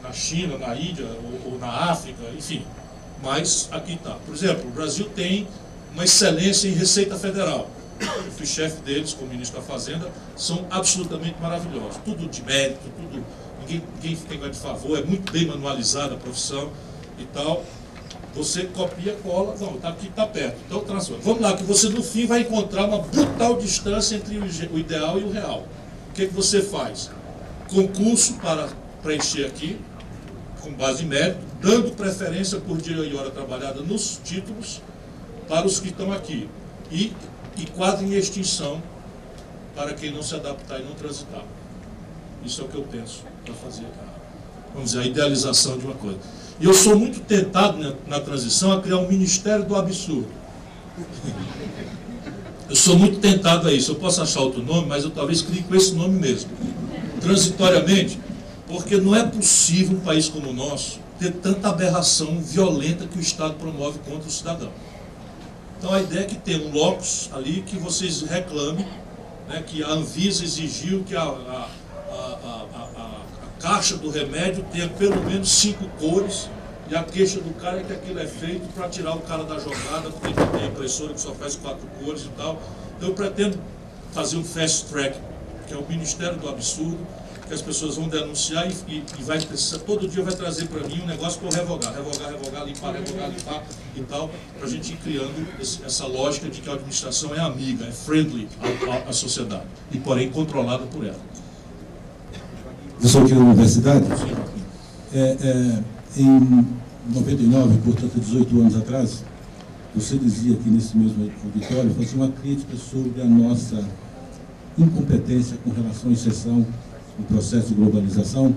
na China, na Índia ou na África, enfim. Mas aqui está. Por exemplo, o Brasil tem uma excelência em Receita Federal. Eu fui chefe deles, como ministro da Fazenda, são absolutamente maravilhosos. Tudo de mérito, tudo, ninguém fica de favor, é muito bem manualizada a profissão e tal. Você copia, cola, não, tá aqui, está perto. Então, transforma. Vamos lá, que você no fim vai encontrar uma brutal distância entre o ideal e o real. O que você faz? Concurso para preencher aqui, com base em mérito, dando preferência por dia e hora trabalhada nos títulos para os que estão aqui. E quadro em extinção para quem não se adaptar e não transitar. Isso é o que eu penso para fazer, vamos dizer, a idealização de uma coisa. E eu sou muito tentado na transição a criar um Ministério do Absurdo. Eu sou muito tentado a isso. Eu posso achar outro nome, mas eu talvez crie com esse nome mesmo. Transitoriamente, porque não é possível um país como o nosso ter tanta aberração violenta que o Estado promove contra o cidadão. Então a ideia é que tem um locus ali que vocês reclamem, né, que a Anvisa exigiu que a caixa do remédio tenha pelo menos 5 cores, e a queixa do cara é que aquilo é feito para tirar o cara da jogada, porque tem impressora que só faz 4 cores e tal. Então eu pretendo fazer um fast track, que é o Ministério do Absurdo, que as pessoas vão denunciar e vai todo dia vai trazer para mim um negócio para eu revogar, limpar e tal, para a gente ir criando essa lógica de que a administração é amiga, é friendly à sociedade, e porém controlada por ela. Eu sou aqui da universidade. Em 99, portanto 18 anos atrás, você dizia aqui nesse mesmo auditório, fazia uma crítica sobre a nossa incompetência com relação à inserção no processo de globalização,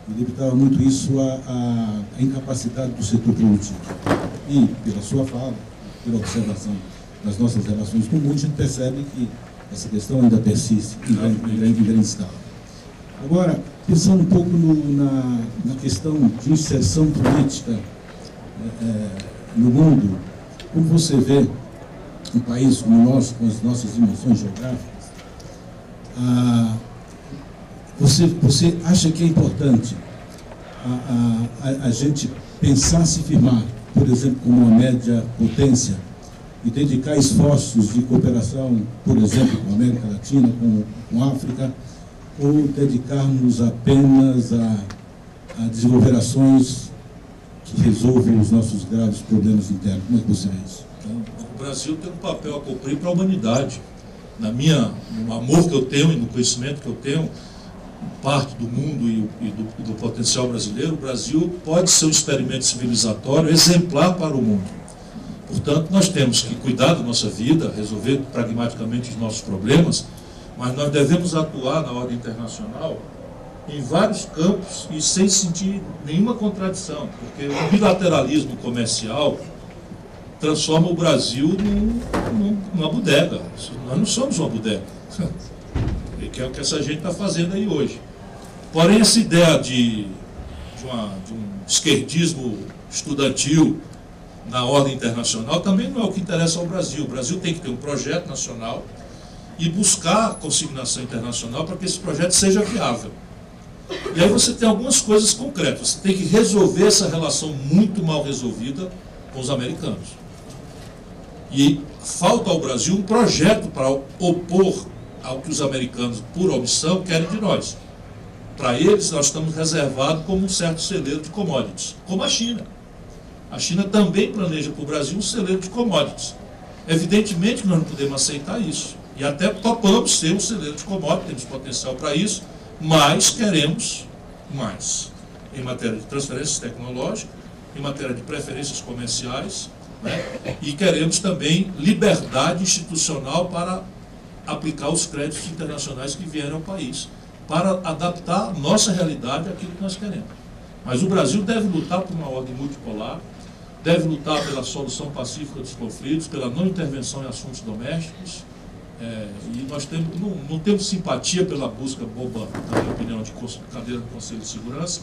e debitava muito isso à incapacidade do setor produtivo. E, pela sua fala, pela observação das nossas relações com o mundo, a gente percebe que essa questão ainda persiste em grande escala. Agora, pensando um pouco na questão de inserção política no mundo, como você vê um país como o nosso, com as nossas dimensões geográficas, você acha que é importante a gente pensar se firmar, por exemplo, como uma média potência e dedicar esforços de cooperação, por exemplo, com a América Latina, com a África, ou dedicarmos apenas a desenvolver ações que resolvam os nossos graves problemas internos? Como é que você vê isso? Então, o Brasil tem um papel a cumprir para a humanidade. No amor que eu tenho e no conhecimento que eu tenho, parte do mundo e do potencial brasileiro, o Brasil pode ser um experimento civilizatório exemplar para o mundo. Portanto, nós temos que cuidar da nossa vida, resolver pragmaticamente os nossos problemas, mas nós devemos atuar na ordem internacional em vários campos e sem sentir nenhuma contradição, porque o bilateralismo comercial transforma o Brasil numa bodega. Nós não somos uma bodega. Que é o que essa gente está fazendo aí hoje. Porém, essa ideia de um esquerdismo estudantil na ordem internacional também não é o que interessa ao Brasil. O Brasil tem que ter um projeto nacional e buscar a consignação internacional para que esse projeto seja viável. E aí você tem algumas coisas concretas. Você tem que resolver essa relação muito mal resolvida com os americanos. E falta ao Brasil um projeto para opor ao que os americanos, por omissão, querem de nós. Para eles, nós estamos reservados como um certo celeiro de commodities, como a China. A China também planeja para o Brasil um celeiro de commodities. Evidentemente que nós não podemos aceitar isso. E até topamos ser um celeiro de commodities, temos potencial para isso, mas queremos mais. Em matéria de transferências tecnológicas, em matéria de preferências comerciais, né? E queremos também liberdade institucional para aplicar os créditos internacionais que vieram ao país, para adaptar a nossa realidade àquilo que nós queremos. Mas o Brasil deve lutar por uma ordem multipolar, deve lutar pela solução pacífica dos conflitos, pela não intervenção em assuntos domésticos, e nós não temos simpatia pela busca boba, na minha opinião, de cadeira do Conselho de Segurança.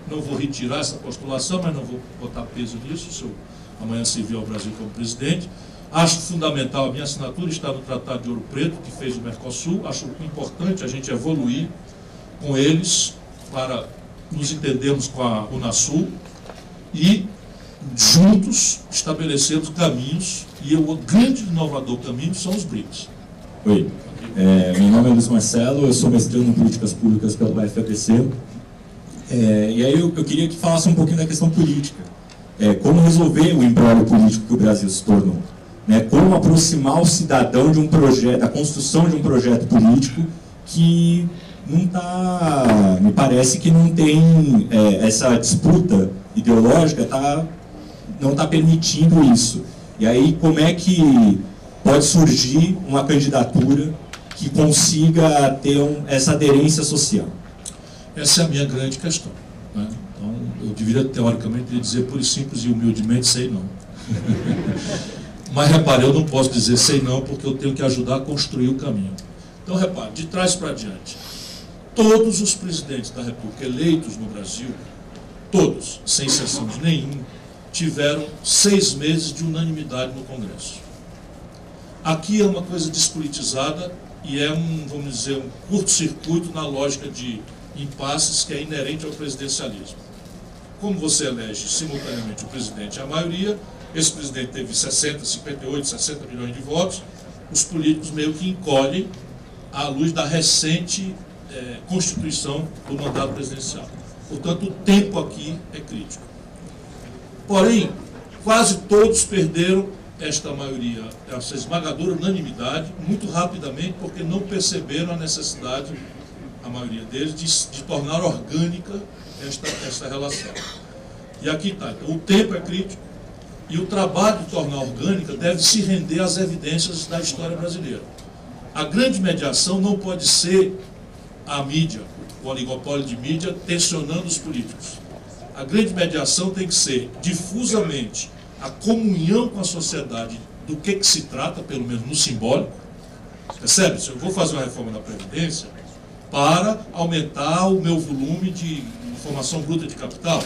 Não vou retirar essa postulação, mas não vou botar peso nisso, se eu amanhã servir ao Brasil como presidente. Acho fundamental, a minha assinatura está no Tratado de Ouro Preto, que fez o Mercosul. Acho importante a gente evoluir com eles para nos entendermos com a Unasul e juntos estabelecermos caminhos, e o grande inovador caminho são os BRICS. Oi, meu nome é Luiz Marcelo, eu sou mestrando em Políticas Públicas pela UFABC. E aí eu queria que falasse um pouquinho da questão política. Como resolver o embrólio político que o Brasil se tornou? Como aproximar o cidadão de um projeto, da construção de um projeto político que não está, me parece que não tem essa disputa ideológica, não está permitindo isso. E aí como é que pode surgir uma candidatura que consiga ter essa aderência social? Essa é a minha grande questão, né? Então, eu deveria, teoricamente, dizer pura e simples e humildemente, sei não. Mas, repare, eu não posso dizer sei não, porque eu tenho que ajudar a construir o caminho. Então, repare, de trás para diante, todos os presidentes da República eleitos no Brasil, todos, sem exceção de nenhum, tiveram 6 meses de unanimidade no Congresso. Aqui é uma coisa despolitizada e é vamos dizer, um curto-circuito na lógica de impasses que é inerente ao presidencialismo. Como você elege simultaneamente o presidente e a maioria, esse presidente teve 60, 58, 60 milhões de votos, os políticos meio que encolhem à luz da recente constituição do mandato presidencial. Portanto, o tempo aqui é crítico. Porém, quase todos perderam esta maioria, essa esmagadora unanimidade, muito rapidamente, porque não perceberam a necessidade, a maioria deles, de tornar orgânica esta relação. E aqui está. Então, o tempo é crítico e o trabalho de tornar orgânica deve se render às evidências da história brasileira. A grande mediação não pode ser a mídia, o oligopólio de mídia, tensionando os políticos. A grande mediação tem que ser, difusamente, a comunhão com a sociedade do que se trata, pelo menos no simbólico. Percebe? Se eu vou fazer uma reforma da Previdência para aumentar o meu volume de formação bruta de capital,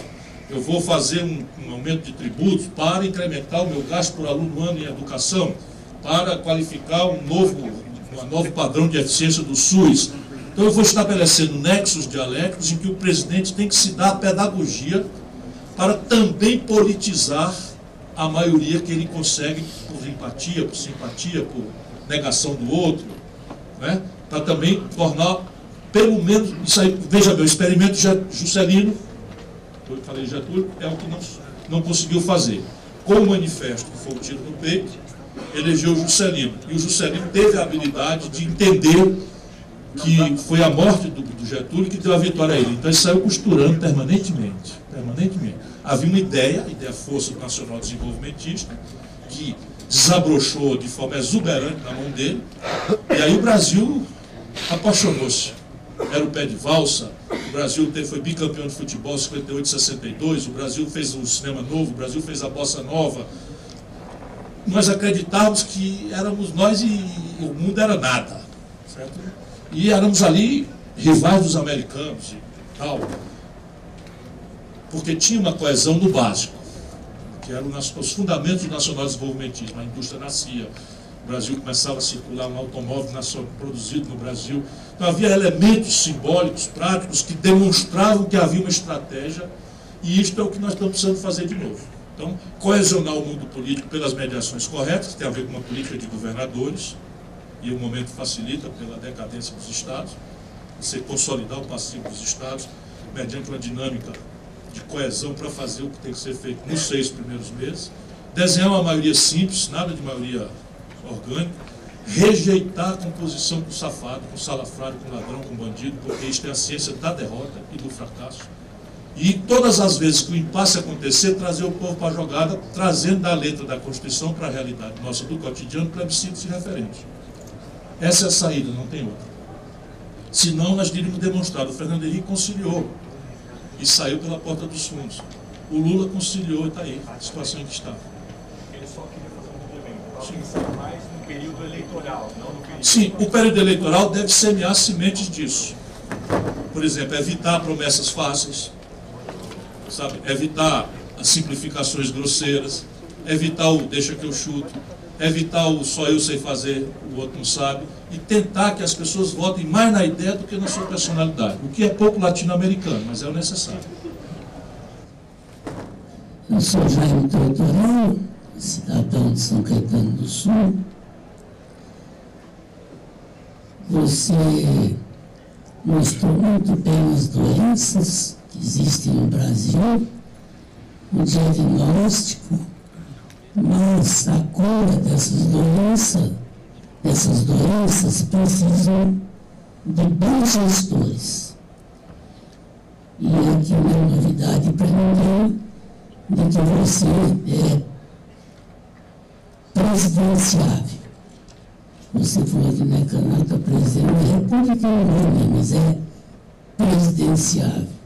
eu vou fazer um aumento de tributos para incrementar o meu gasto por aluno ano em educação, para qualificar um novo padrão de eficiência do SUS. Então eu vou estabelecendo nexos dialéticos em que o presidente tem que se dar a pedagogia para também politizar a maioria que ele consegue por empatia, por simpatia, por negação do outro, né? Para também tornar, pelo menos, isso aí, veja bem, o experimento Juscelino, eu falei Getúlio, é o que não conseguiu fazer. Com o manifesto que foi um tiro no peito, elegeu o Juscelino. E o Juscelino teve a habilidade de entender que foi a morte do Getúlio que deu a vitória a ele. Então ele saiu costurando permanentemente. Havia uma ideia, a ideia Força Nacional Desenvolvimentista, que desabrochou de forma exuberante na mão dele, e aí o Brasil apaixonou-se. Era o pé de valsa, o Brasil foi bicampeão de futebol 58 e 62, o Brasil fez o cinema novo, o Brasil fez a bossa nova. nós acreditávamos que éramos nós e o mundo era nada, certo? E éramos ali rivais dos americanos e tal, porque tinha uma coesão no básico, que eram os fundamentos do nacional-desenvolvimentismo. A indústria nascia, o Brasil começava a circular um automóvel produzido no Brasil. Então havia elementos simbólicos, práticos, que demonstravam que havia uma estratégia, e isto é o que nós estamos precisando fazer de novo. Então, coesionar o mundo político pelas mediações corretas, que tem a ver com uma política de governadores, e o momento facilita pela decadência dos Estados, você consolidar o passivo dos Estados, mediante uma dinâmica de coesão para fazer o que tem que ser feito nos 6 primeiros meses, desenhar uma maioria simples, nada de maioria orgânica, rejeitar a composição com safado, com salafrário, com ladrão, com bandido, porque isto é a ciência da derrota e do fracasso. E todas as vezes que o impasse acontecer, trazer o povo para a jogada, trazendo da letra da Constituição para a realidade nossa do cotidiano, plebiscitos e referendos. Essa é a saída, não tem outra. Senão nós teríamos demonstrado, o Fernando Henrique conciliou e saiu pela porta dos fundos. O Lula conciliou e está aí, a situação em que está. Ele só queria fazer um complemento. Pensando mais no período eleitoral, não no período... Sim, o período eleitoral deve semear sementes disso. Por exemplo, evitar promessas fáceis, sabe? Evitar as simplificações grosseiras, evitar o deixa que eu chuto, evitar o só eu sei fazer, o outro não sabe, e tentar que as pessoas votem mais na ideia do que na sua personalidade, o que é pouco latino-americano, mas é o necessário. Eu sou Jaime Tortorão, cidadão de São Caetano do Sul. Você mostrou muito bem as doenças que existem no Brasil, o diagnóstico, mas a cura dessas doenças precisam de bons gestores. E aqui não é novidade para ninguém de que você é presidenciável. Você falou que não é candidato a presidente da República, não, mas é presidenciável.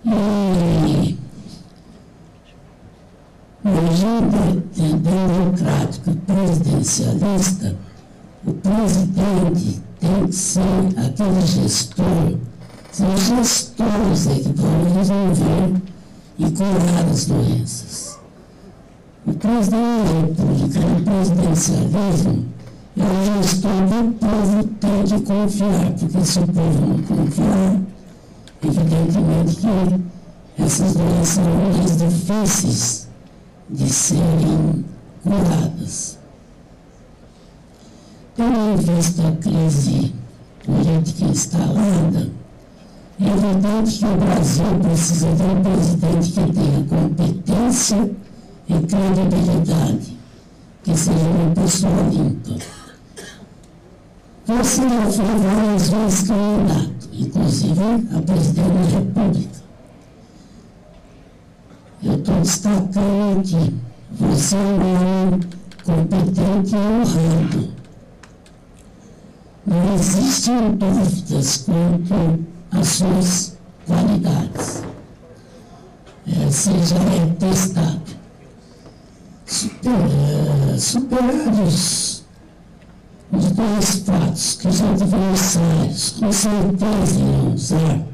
E no regime democrático e presidencialista, o presidente tem que ser aquele gestor, são os gestores que vão resolver e curar as doenças. O presidente da República, no presidencialismo, é o gestor do povo que tem que confiar, porque se o povo não confiar, evidentemente que essas doenças são mais difíceis de serem curadas. Tendo em vista a crise política instalada, é evidente que o Brasil precisa de um presidente que tenha competência e credibilidade, que seja uma pessoa limpa. Você já foi várias vezes candidato, inclusive a presidente da República. Eu estou destacando aqui, você é um homem competente e honrado. Não existem dúvidas quanto às suas qualidades. Você já é testado. Superados os dois fatos que os adversários com certeza irão usar,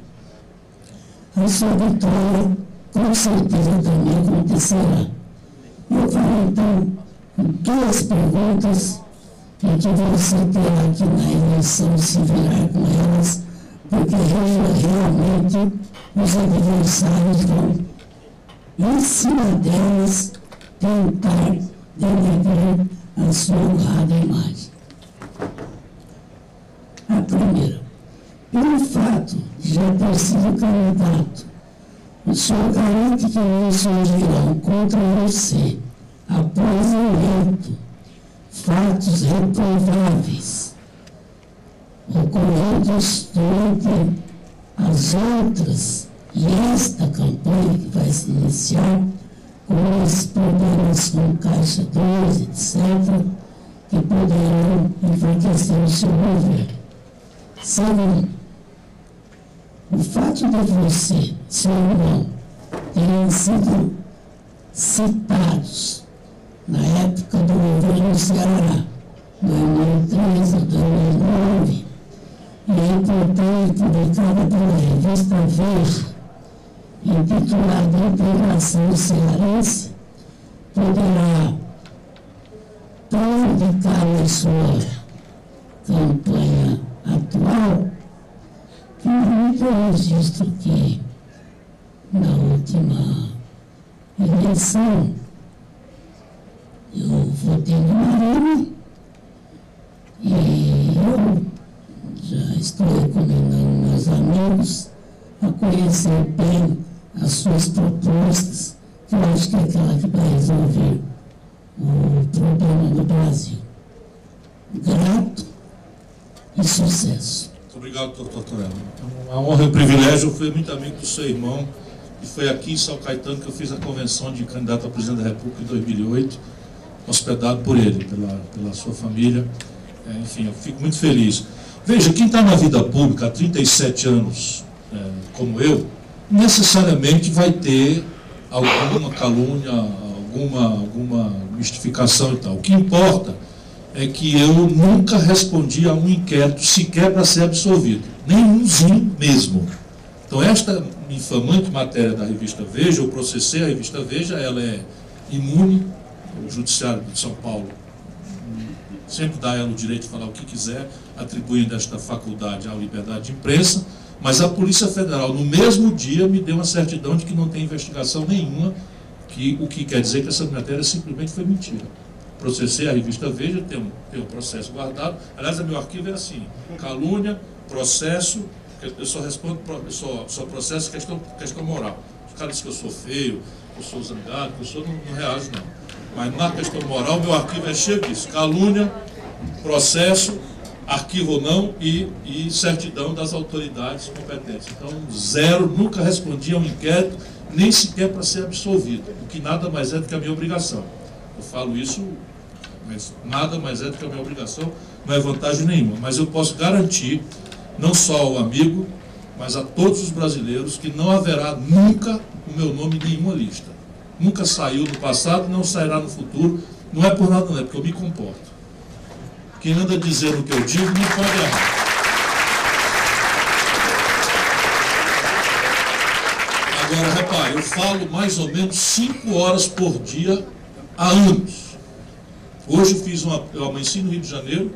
a sua vitória com certeza também acontecerá. Eu farei então 2 perguntas e que você terá que na eleição se virar com elas, porque realmente os adversários vão em cima delas tentar denegrir a sua honrada imagem. A primeira, pelo fato de já ter sido candidato, o senhor garante que não surgirão contra você, após o eleito, fatos reprováveis ocorridos durante as outras e esta campanha que vai se iniciar, com os problemas com Caixa 2, etc., que poderão enfraquecer o seu governo. Segundo, o fato de você, seu irmão, terem sido citados na época do governo Ceará, 2013 a 2009, e encontrei publicada pela revista Veja, intitulada Integração Cearense, poderá indicar na sua campanha atual que eu registro que na última eleição eu votei no Marino e eu já estou recomendando meus amigos a conhecer bem as suas propostas, que eu acho que é aquela que vai resolver o problema do Brasil. Grato e sucesso. Muito obrigado, doutor Torello. É uma honra e um privilégio. Eu fui muito amigo do seu irmão, e foi aqui em São Caetano que eu fiz a convenção de candidato a presidente da República em 2008, hospedado por ele, pela sua família. Enfim, eu fico muito feliz. Veja, quem está na vida pública há 37 anos, como eu, necessariamente vai ter alguma calúnia, alguma mistificação e tal. O que importa é que eu nunca respondi a um inquérito sequer para ser absolvido, nenhumzinho mesmo. Então, esta infamante matéria da revista Veja, eu processei a revista Veja, ela é imune, o Judiciário de São Paulo sempre dá a ela o direito de falar o que quiser, atribuindo esta faculdade à liberdade de imprensa, mas a Polícia Federal, no mesmo dia, me deu uma certidão de que não tem investigação nenhuma, o que quer dizer que essa matéria simplesmente foi mentira. Processei a revista Veja, tem um processo guardado. Aliás, o meu arquivo é assim: calúnia, processo, eu só respondo, só processo questão moral. Os caras dizem que eu sou feio, que eu sou zangado, que eu sou, não reajo não. Mas na questão moral, meu arquivo é cheio disso: calúnia, processo, arquivo ou não e certidão das autoridades competentes. Então, zero, nunca respondi a um inquérito, nem sequer para ser absolvido, o que nada mais é do que a minha obrigação. Eu falo isso, mas nada mais é do que a minha obrigação, não é vantagem nenhuma. Mas eu posso garantir, não só ao amigo, mas a todos os brasileiros, que não haverá nunca o meu nome em nenhuma lista. Nunca saiu no passado, não sairá no futuro. Não é por nada, não é porque eu me comporto. Quem anda dizendo o que eu digo não pode errar. Agora, repare, eu falo mais ou menos 5 horas por dia há anos. Hoje eu amanheci no Rio de Janeiro,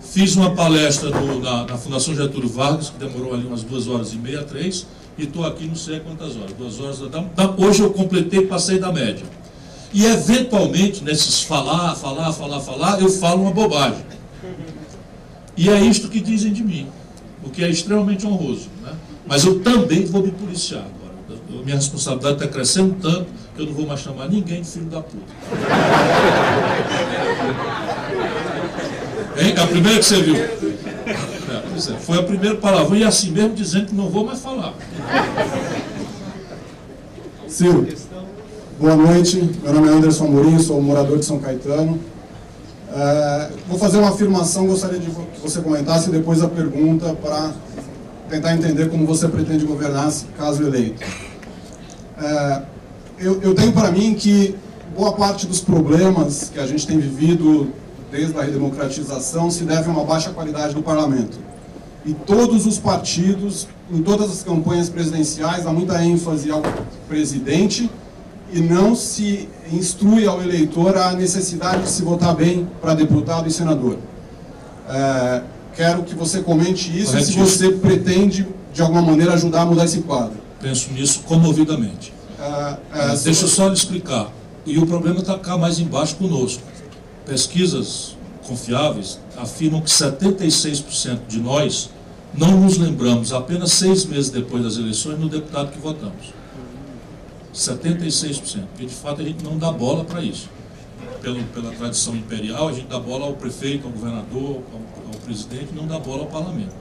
fiz uma palestra na Fundação Getúlio Vargas, que demorou ali umas 2h30, 3, e estou aqui não sei quantas horas, 2 horas da hoje eu completei, passei da média. E eventualmente, nesses falar, eu falo uma bobagem. E é isto que dizem de mim, o que é extremamente honroso, né? Mas eu também vou me policiar agora. Minha responsabilidade está crescendo tanto que eu não vou mais chamar ninguém de filho da puta. Hein? É a primeira que você viu. Pois é, foi a primeira palavra. E assim mesmo dizendo que não vou mais falar. Ciro, boa noite. Meu nome é Anderson Amorim, sou morador de São Caetano. Vou fazer uma afirmação, gostaria de que você comentasse e depois a pergunta para tentar entender como você pretende governar caso eleito. Eu tenho para mim que boa parte dos problemas que a gente tem vivido desde a redemocratização se deve a uma baixa qualidade do parlamento. E todos os partidos, em todas as campanhas presidenciais, dá muita ênfase ao presidente e não se instrui ao eleitor a necessidade de se votar bem para deputado e senador. Quero que você comente isso e se você pretende, de alguma maneira, ajudar a mudar esse quadro. Penso nisso comovidamente. Deixa eu só lhe explicar. E o problema está cá mais embaixo conosco. Pesquisas confiáveis afirmam que 76% de nós não nos lembramos, apenas 6 meses depois das eleições, no deputado que votamos. 76%. E, de fato, a gente não dá bola para isso. Pela tradição imperial, a gente dá bola ao prefeito, ao governador, ao presidente, não dá bola ao parlamento.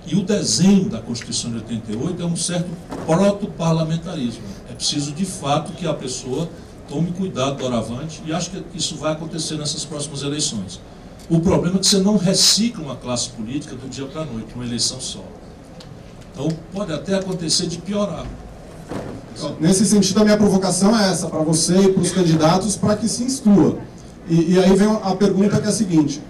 E o desenho da Constituição de 88 é um certo proto-parlamentarismo. É preciso, de fato, que a pessoa tome cuidado doravante, e acho que isso vai acontecer nessas próximas eleições. O problema é que você não recicla uma classe política do dia para a noite, uma eleição só. Então, pode até acontecer de piorar. Nesse sentido, a minha provocação é essa, para você e para os candidatos, para que se instrua. E aí vem a pergunta que é a seguinte: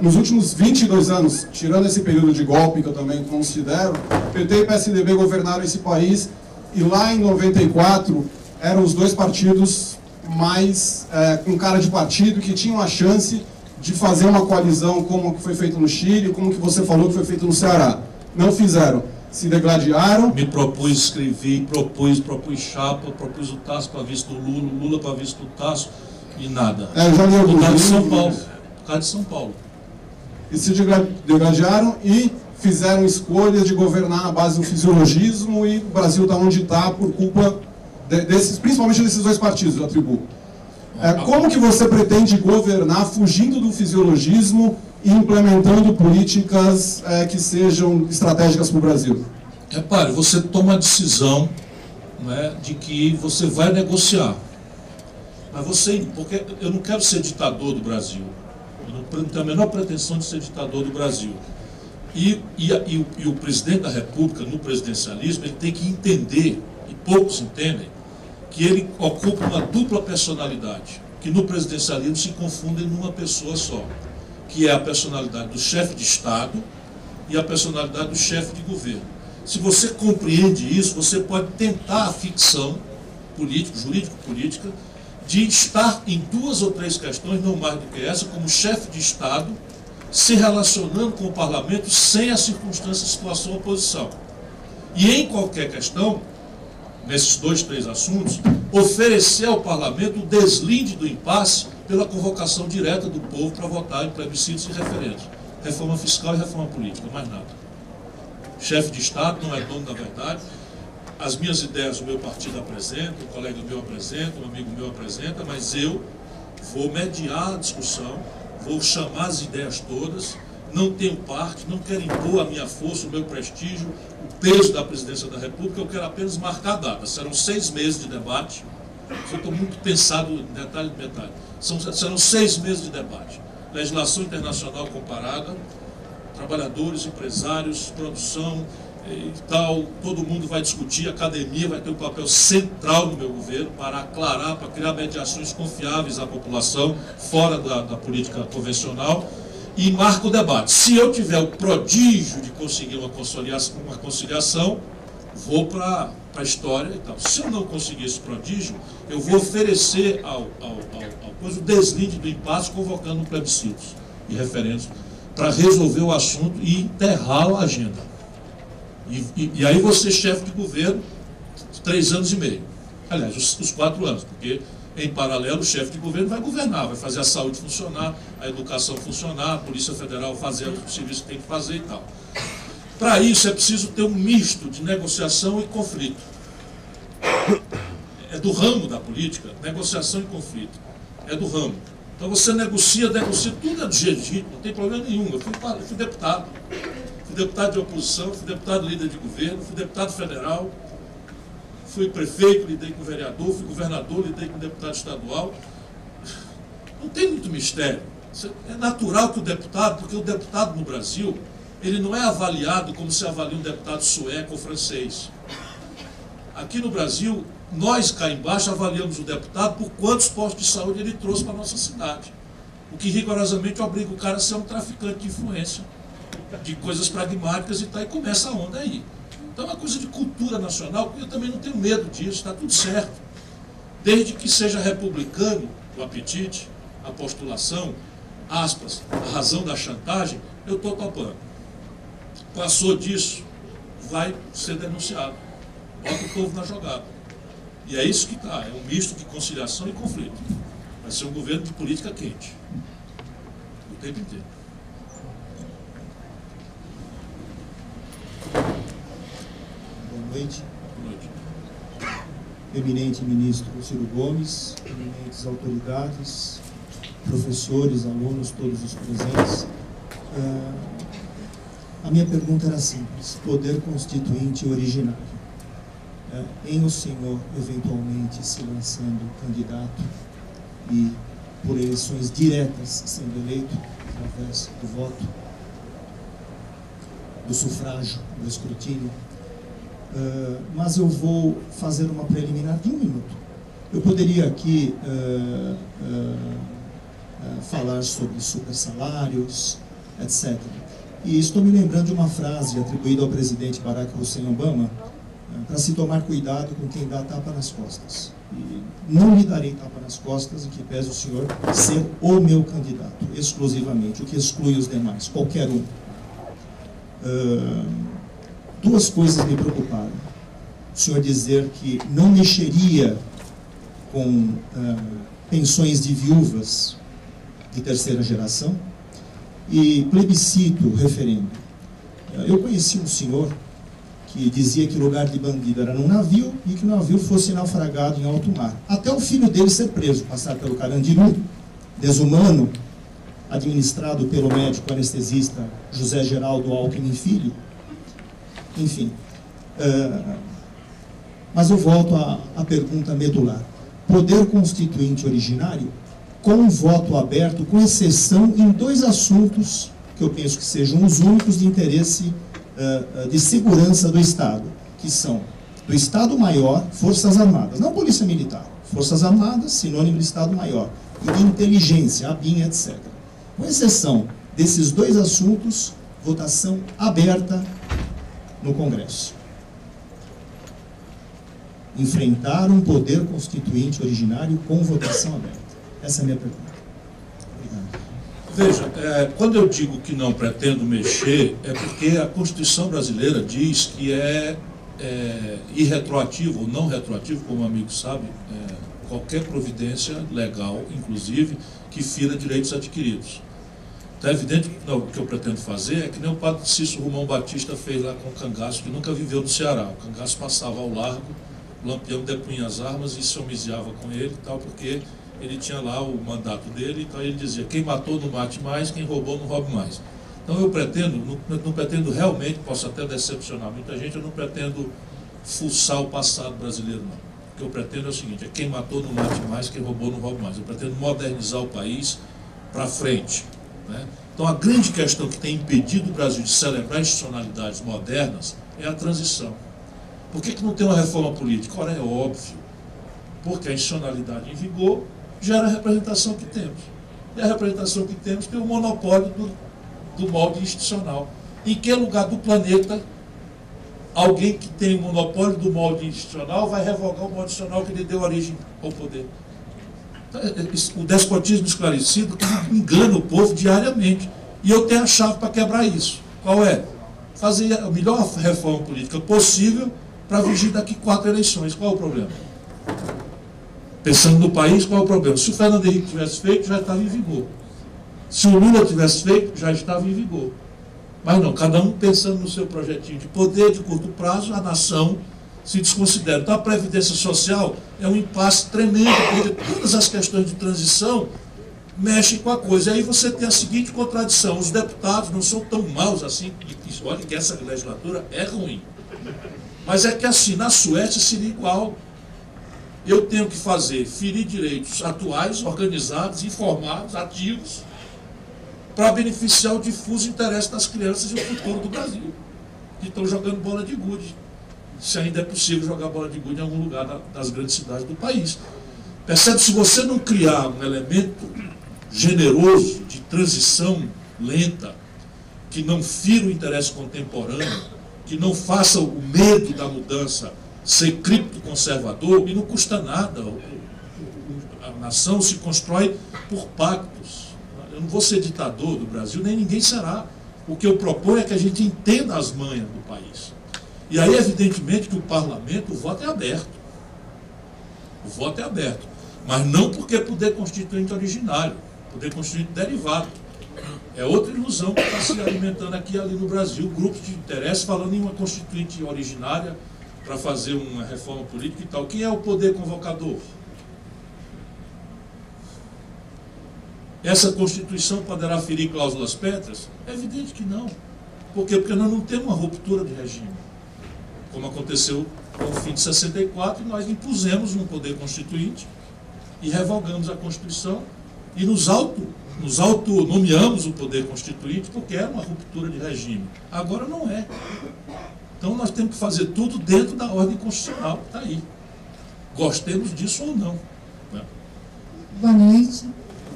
nos últimos 22 anos, tirando esse período de golpe que eu também considero, PT e PSDB governaram esse país, e lá em 94 eram os dois partidos mais com cara de partido, que tinham a chance de fazer uma coalizão como que foi feito no Chile, como que você falou que foi feito no Ceará. Não fizeram. Se degladiaram. Me propus, escrevi, propus chapa, propus o Tasso para vice do Lula, o Lula para vice do Tasso, e nada. Eu já li alguns livros. De São Paulo. Por causa de São Paulo. E se degladiaram e fizeram escolhas de governar na base do fisiologismo, e o Brasil está onde está por culpa principalmente desses dois partidos, eu atribuo. Como que você pretende governar fugindo do fisiologismo e implementando políticas que sejam estratégicas para o Brasil? Repare, você toma a decisão, de que você vai negociar. Mas porque eu não quero ser ditador do Brasil. Eu não tenho a menor pretensão de ser ditador do Brasil. E o presidente da República, no presidencialismo, ele tem que entender, e poucos entendem, que ele ocupa uma dupla personalidade, que no presidencialismo se confundem numa pessoa só, que é a personalidade do chefe de Estado e a personalidade do chefe de governo. Se você compreende isso, você pode tentar a ficção jurídico-política, de estar em 2 ou 3 questões, não mais do que essa, como chefe de Estado, se relacionando com o parlamento sem a circunstância, situação ou posição. E em qualquer questão, nesses 2, 3 assuntos, oferecer ao parlamento o deslinde do impasse pela convocação direta do povo para votar em plebiscitos e referendos. Reforma fiscal e reforma política, mais nada. Chefe de Estado não é dono da verdade. As minhas ideias o meu partido apresenta, um colega meu apresenta, um amigo meu apresenta, mas eu vou mediar a discussão, vou chamar as ideias todas, não tenho parte, não quero impor a minha força, o meu prestígio, o peso da presidência da República, eu quero apenas marcar a data. Serão 6 meses de debate, eu estou muito pensado em detalhe de detalhe. Serão 6 meses de debate. Legislação internacional comparada, trabalhadores, empresários, produção e tal, todo mundo vai discutir, a academia vai ter um papel central no meu governo para aclarar, para criar mediações confiáveis à população, fora da política convencional, e marca o debate. Se eu tiver o prodígio de conseguir uma conciliação, vou para a história e tal. Se eu não conseguir esse prodígio, eu vou oferecer ao o deslinde do impasse, convocando plebiscitos e referendos para resolver o assunto e enterrar a agenda. E aí você, chefe de governo, 3 anos e meio. Aliás, os 4 anos, porque em paralelo o chefe de governo vai governar, vai fazer a saúde funcionar, a educação funcionar, a Polícia Federal fazer o serviço que tem que fazer e tal. Para isso é preciso ter um misto de negociação e conflito. É do ramo da política, negociação e conflito. É do ramo. Então você negocia, tudo é do jeito, não tem problema nenhum. Eu fui deputado. Fui deputado de oposição, fui deputado líder de governo, fui deputado federal, fui prefeito, lidei com vereador, fui governador, lidei com deputado estadual. Não tem muito mistério. É natural que o deputado, porque o deputado no Brasil, ele não é avaliado como se avalia um deputado sueco ou francês. Aqui no Brasil, nós cá embaixo avaliamos o deputado por quantos postos de saúde ele trouxe para a nossa cidade. O que rigorosamente obriga o cara a ser um traficante de influência, de coisas pragmáticas e tal, e começa a onda aí. Então é uma coisa de cultura nacional, eu também não tenho medo disso, está tudo certo. Desde que seja republicano o apetite, a postulação, aspas, a razão da chantagem, eu estou topando. Passou disso, vai ser denunciado. Bota o povo na jogada. E é isso que está, é um misto de conciliação e conflito. Vai ser um governo de política quente. O tempo inteiro. Boa noite. Boa noite. Eminente ministro Ciro Gomes, eminentes autoridades, professores, alunos, todos os presentes. A minha pergunta era simples: poder constituinte originário. Em o senhor eventualmente se lançando candidato e por eleições diretas sendo eleito através do voto, do sufrágio, do escrutínio, mas eu vou fazer uma preliminar de 1 minuto. Eu poderia aqui falar sobre supersalários, etc. E estou me lembrando de uma frase atribuída ao presidente Barack Hussein Obama, para se tomar cuidado com quem dá tapa nas costas. E não lhe darei tapa nas costas, em que pese o senhor ser o meu candidato, exclusivamente, o que exclui os demais, qualquer um. Duas coisas me preocuparam. O senhor dizer que não mexeria com pensões de viúvas de terceira geração e plebiscito o referendo. Eu conheci um senhor que dizia que o lugar de bandido era num navio e que o navio fosse naufragado em alto mar. Até o filho dele ser preso, passar pelo Carandiru, desumano, administrado pelo médico anestesista José Geraldo Alckmin Filho. Enfim. Mas eu volto à pergunta medular. Poder constituinte originário com voto aberto, com exceção em 2 assuntos que eu penso que sejam os únicos de interesse de segurança do Estado, que são do Estado Maior, Forças Armadas, não Polícia Militar, Forças Armadas, sinônimo de Estado Maior, e de inteligência, ABIN, etc. Com exceção desses 2 assuntos, votação aberta no Congresso. Enfrentar um poder constituinte originário com votação aberta. Essa é a minha pergunta. Veja, quando eu digo que não pretendo mexer, é porque a Constituição brasileira diz que é irretroativo ou não retroativo, como o amigo sabe, qualquer providência legal, inclusive, que fira direitos adquiridos. Então é evidente que o que eu pretendo fazer é que nem o padre Cícero Romão Batista fez lá com o cangaço, que nunca viveu no Ceará. O cangaço passava ao largo, o Lampião depunha as armas e se homiziava com ele e tal, porque ele tinha lá o mandato dele, então ele dizia, quem matou não mate mais, quem roubou não roube mais. Então eu pretendo, não pretendo realmente, posso até decepcionar muita gente, eu não pretendo fuçar o passado brasileiro, não. O que eu pretendo é o seguinte, quem matou não mate mais, quem roubou não roube mais. Eu pretendo modernizar o país para frente, né? Então a grande questão que tem impedido o Brasil de celebrar institucionalidades modernas é a transição. Por que não tem uma reforma política? Ora, é óbvio, porque a institucionalidade em vigor gera a representação que temos. E a representação que temos tem o monopólio do molde institucional. Em que lugar do planeta alguém que tem o monopólio do molde institucional vai revogar o molde institucional que lhe deu origem ao poder? O despotismo esclarecido engana o povo diariamente. E eu tenho a chave para quebrar isso. Qual é? Fazer a melhor reforma política possível para vigir daqui 4 eleições. Qual é o problema? Pensando no país, qual é o problema? Se o Fernando Henrique tivesse feito, já estava em vigor. Se o Lula tivesse feito, já estava em vigor. Mas não, cada um pensando no seu projetinho de poder, de curto prazo, a nação se desconsidera. Então a Previdência Social é um impasse tremendo, porque todas as questões de transição mexem com a coisa. E aí você tem a seguinte contradição, os deputados não são tão maus assim, olha que essa legislatura é ruim. Mas é que assim, na Suécia seria igual. Eu tenho que ferir direitos atuais, organizados, informados, ativos, para beneficiar o difuso interesse das crianças e o futuro do Brasil, que estão jogando bola de gude, se ainda é possível jogar bola de gude em algum lugar das grandes cidades do país. Percebe? Se você não criar um elemento generoso de transição lenta, que não fira o interesse contemporâneo, que não faça o medo da mudança ser criptoconservador, e não custa nada. A nação se constrói por pactos. Eu não vou ser ditador do Brasil, nem ninguém será. O que eu proponho é que a gente entenda as manhas do país. E aí, evidentemente, que o parlamento, o voto é aberto. O voto é aberto. Mas não porque é poder constituinte originário, poder constituinte derivado. É outra ilusão que está se alimentando aqui e ali no Brasil. Grupos de interesse falando em uma constituinte originária para fazer uma reforma política e tal. Quem é o poder convocador? Essa Constituição poderá ferir cláusulas pétreas? É evidente que não. Por quê? Porque nós não temos uma ruptura de regime. Como aconteceu com o fim de 64, nós impusemos um poder constituinte e revogamos a Constituição e nos autonomeamos o poder constituinte porque era uma ruptura de regime. Agora não é. Então nós temos que fazer tudo dentro da ordem constitucional que está aí. Gostemos disso ou não. Né? Boa noite.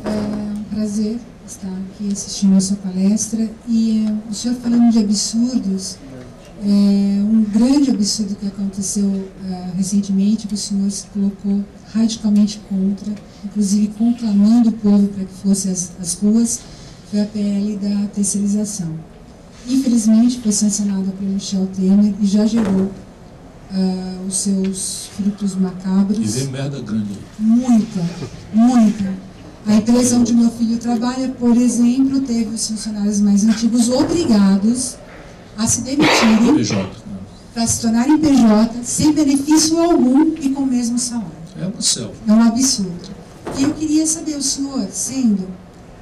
É um prazer estar aqui assistindo a sua palestra. E o senhor falando de absurdos, um grande absurdo que aconteceu recentemente, que o senhor se colocou radicalmente contra, inclusive conclamando o povo para que fosse às ruas, foi a PL da terceirização. Infelizmente foi sancionada por Michel Temer e já gerou os seus frutos macabros. E vem merda grande. Muita, muita. A empresa onde meu filho trabalha, por exemplo, teve os funcionários mais antigos obrigados a se demitirem para se tornarem PJ sem benefício algum e com o mesmo salário. É uma selva. É um absurdo. E eu queria saber, o senhor, sendo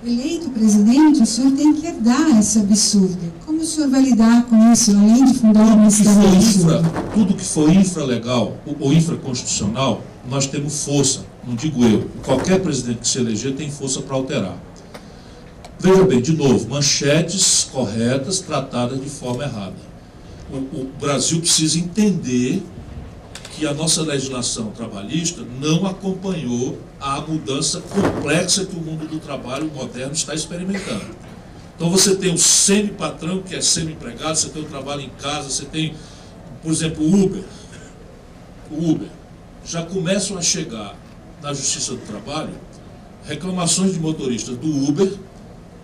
eleito presidente, o senhor tem que herdar esse absurdo. Como o senhor vai lidar com isso, além de fundar o Ministério do Absurdo? Tudo que for infralegal ou infraconstitucional, nós temos força, não digo eu. Qualquer presidente que se eleger tem força para alterar. Veja bem, de novo, manchetes corretas tratadas de forma errada. O Brasil precisa entender que a nossa legislação trabalhista não acompanhou a mudança complexa que o mundo do trabalho moderno está experimentando. Então você tem o semi-patrão, que é semi-empregado, você tem o trabalho em casa, você tem, por exemplo, o Uber. Já começam a chegar na Justiça do Trabalho reclamações de motoristas do Uber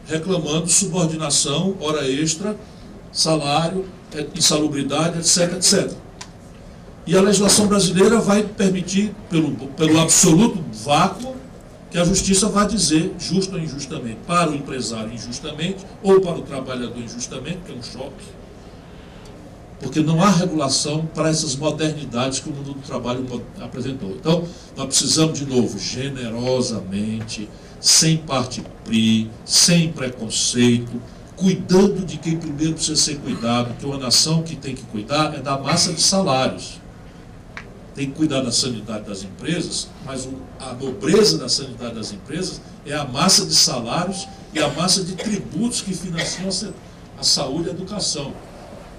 reclamando subordinação, hora extra, salário, insalubridade, etc, etc. E a legislação brasileira vai permitir, pelo absoluto vácuo, que a justiça vai dizer, justo ou injustamente, para o empresário injustamente, ou para o trabalhador injustamente, que é um choque, porque não há regulação para essas modernidades que o mundo do trabalho apresentou. Então, nós precisamos, de novo, generosamente, sem parte-pri, sem preconceito, cuidando de quem primeiro precisa ser cuidado, que uma nação que tem que cuidar é da massa de salários. Tem que cuidar da sanidade das empresas, mas a nobreza da sanidade das empresas é a massa de salários e a massa de tributos que financiam a saúde e a educação.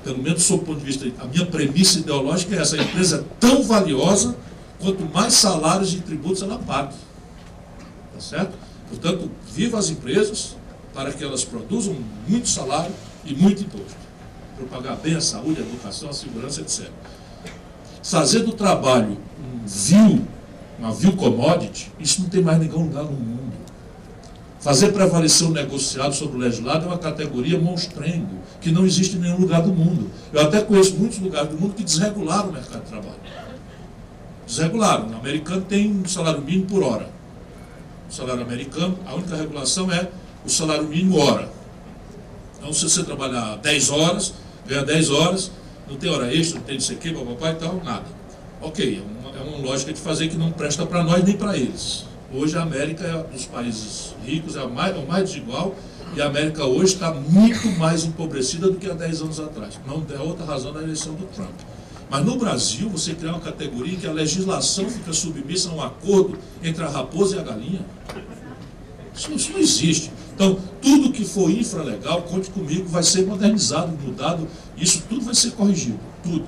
Pelo menos, sob o ponto de vista, a minha premissa ideológica é essa: a empresa é tão valiosa quanto mais salários e tributos ela paga. Tá certo? Portanto, viva as empresas para que elas produzam muito salário e muito imposto, para pagar bem a saúde, a educação, a segurança, etc. Fazer do trabalho uma vil commodity, isso não tem mais nenhum lugar no mundo. Fazer prevalecer o negociado sobre o legislado é uma categoria monstrengo, que não existe em nenhum lugar do mundo. Eu até conheço muitos lugares do mundo que desregularam o mercado de trabalho. Desregularam. O americano tem um salário mínimo por hora. O salário americano, a única regulação é o salário mínimo hora. Então, se você trabalhar 10 horas, ganha 10 horas, não tem hora extra, não tem não sei o quê, papai e tal, nada. Ok, é uma lógica de fazer que não presta para nós nem para eles. Hoje a América é dos países ricos, é o mais desigual, e a América hoje está muito mais empobrecida do que há 10 anos atrás. Não é outra razão da eleição do Trump. Mas no Brasil, você cria uma categoria em que a legislação fica submissa a um acordo entre a raposa e a galinha. Isso não existe. Então, tudo que for infralegal, conte comigo, vai ser modernizado, mudado, isso tudo vai ser corrigido, tudo.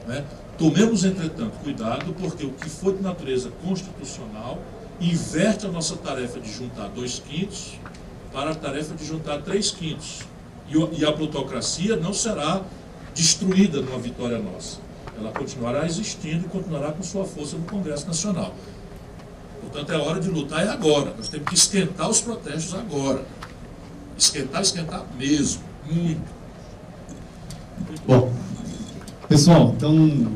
Né? Tomemos, entretanto, cuidado, porque o que for de natureza constitucional inverte a nossa tarefa de juntar 2/5 para a tarefa de juntar 3/5. E a plutocracia não será destruída numa vitória nossa. Ela continuará existindo e continuará com sua força no Congresso Nacional. Portanto, é hora de lutar, é agora. Nós temos que esquentar os protestos agora. Esquentar mesmo, muito. Bom, pessoal, então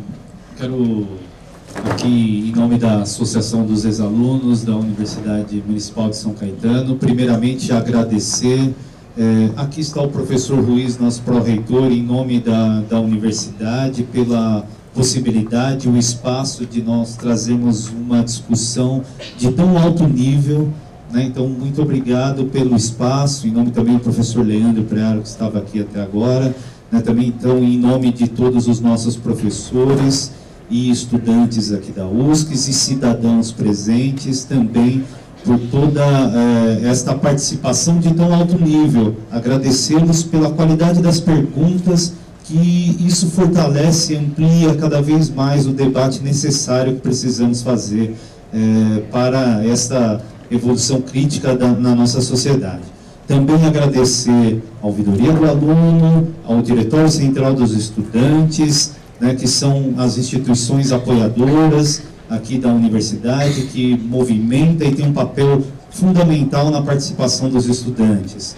quero aqui, em nome da Associação dos Ex-Alunos da Universidade Municipal de São Caetano, primeiramente agradecer. Aqui está o professor Ruiz, nosso pró-reitor, em nome da universidade, pela possibilidade, o espaço de nós trazermos uma discussão de tão alto nível, né? Então, muito obrigado pelo espaço, em nome também do professor Leandro Prearo, que estava aqui até agora, né? Também, então, em nome de todos os nossos professores e estudantes aqui da USCS e cidadãos presentes, também por toda esta participação de tão alto nível. Agradecê-los pela qualidade das perguntas que isso fortalece e amplia cada vez mais o debate necessário que precisamos fazer para essa evolução crítica na nossa sociedade. Também agradecer à ouvidoria do aluno, ao Diretório Central dos Estudantes, né, que são as instituições apoiadoras aqui da universidade, que movimenta e tem um papel fundamental na participação dos estudantes.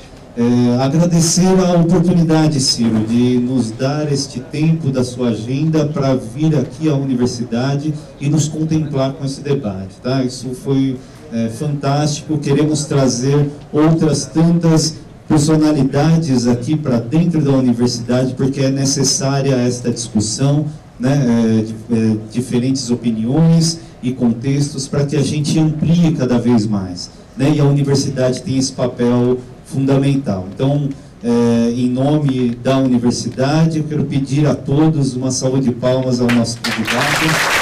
Agradecer a oportunidade, Ciro, de nos dar este tempo da sua agenda para vir aqui à universidade e nos contemplar com esse debate. Tá? Isso foi fantástico. Queremos trazer outras tantas personalidades aqui para dentro da universidade, porque é necessária esta discussão, né, diferentes opiniões e contextos, para que a gente amplie cada vez mais, né, e a universidade tem esse papel fundamental. Então, em nome da universidade, eu quero pedir a todos uma salva de palmas ao nosso convidado.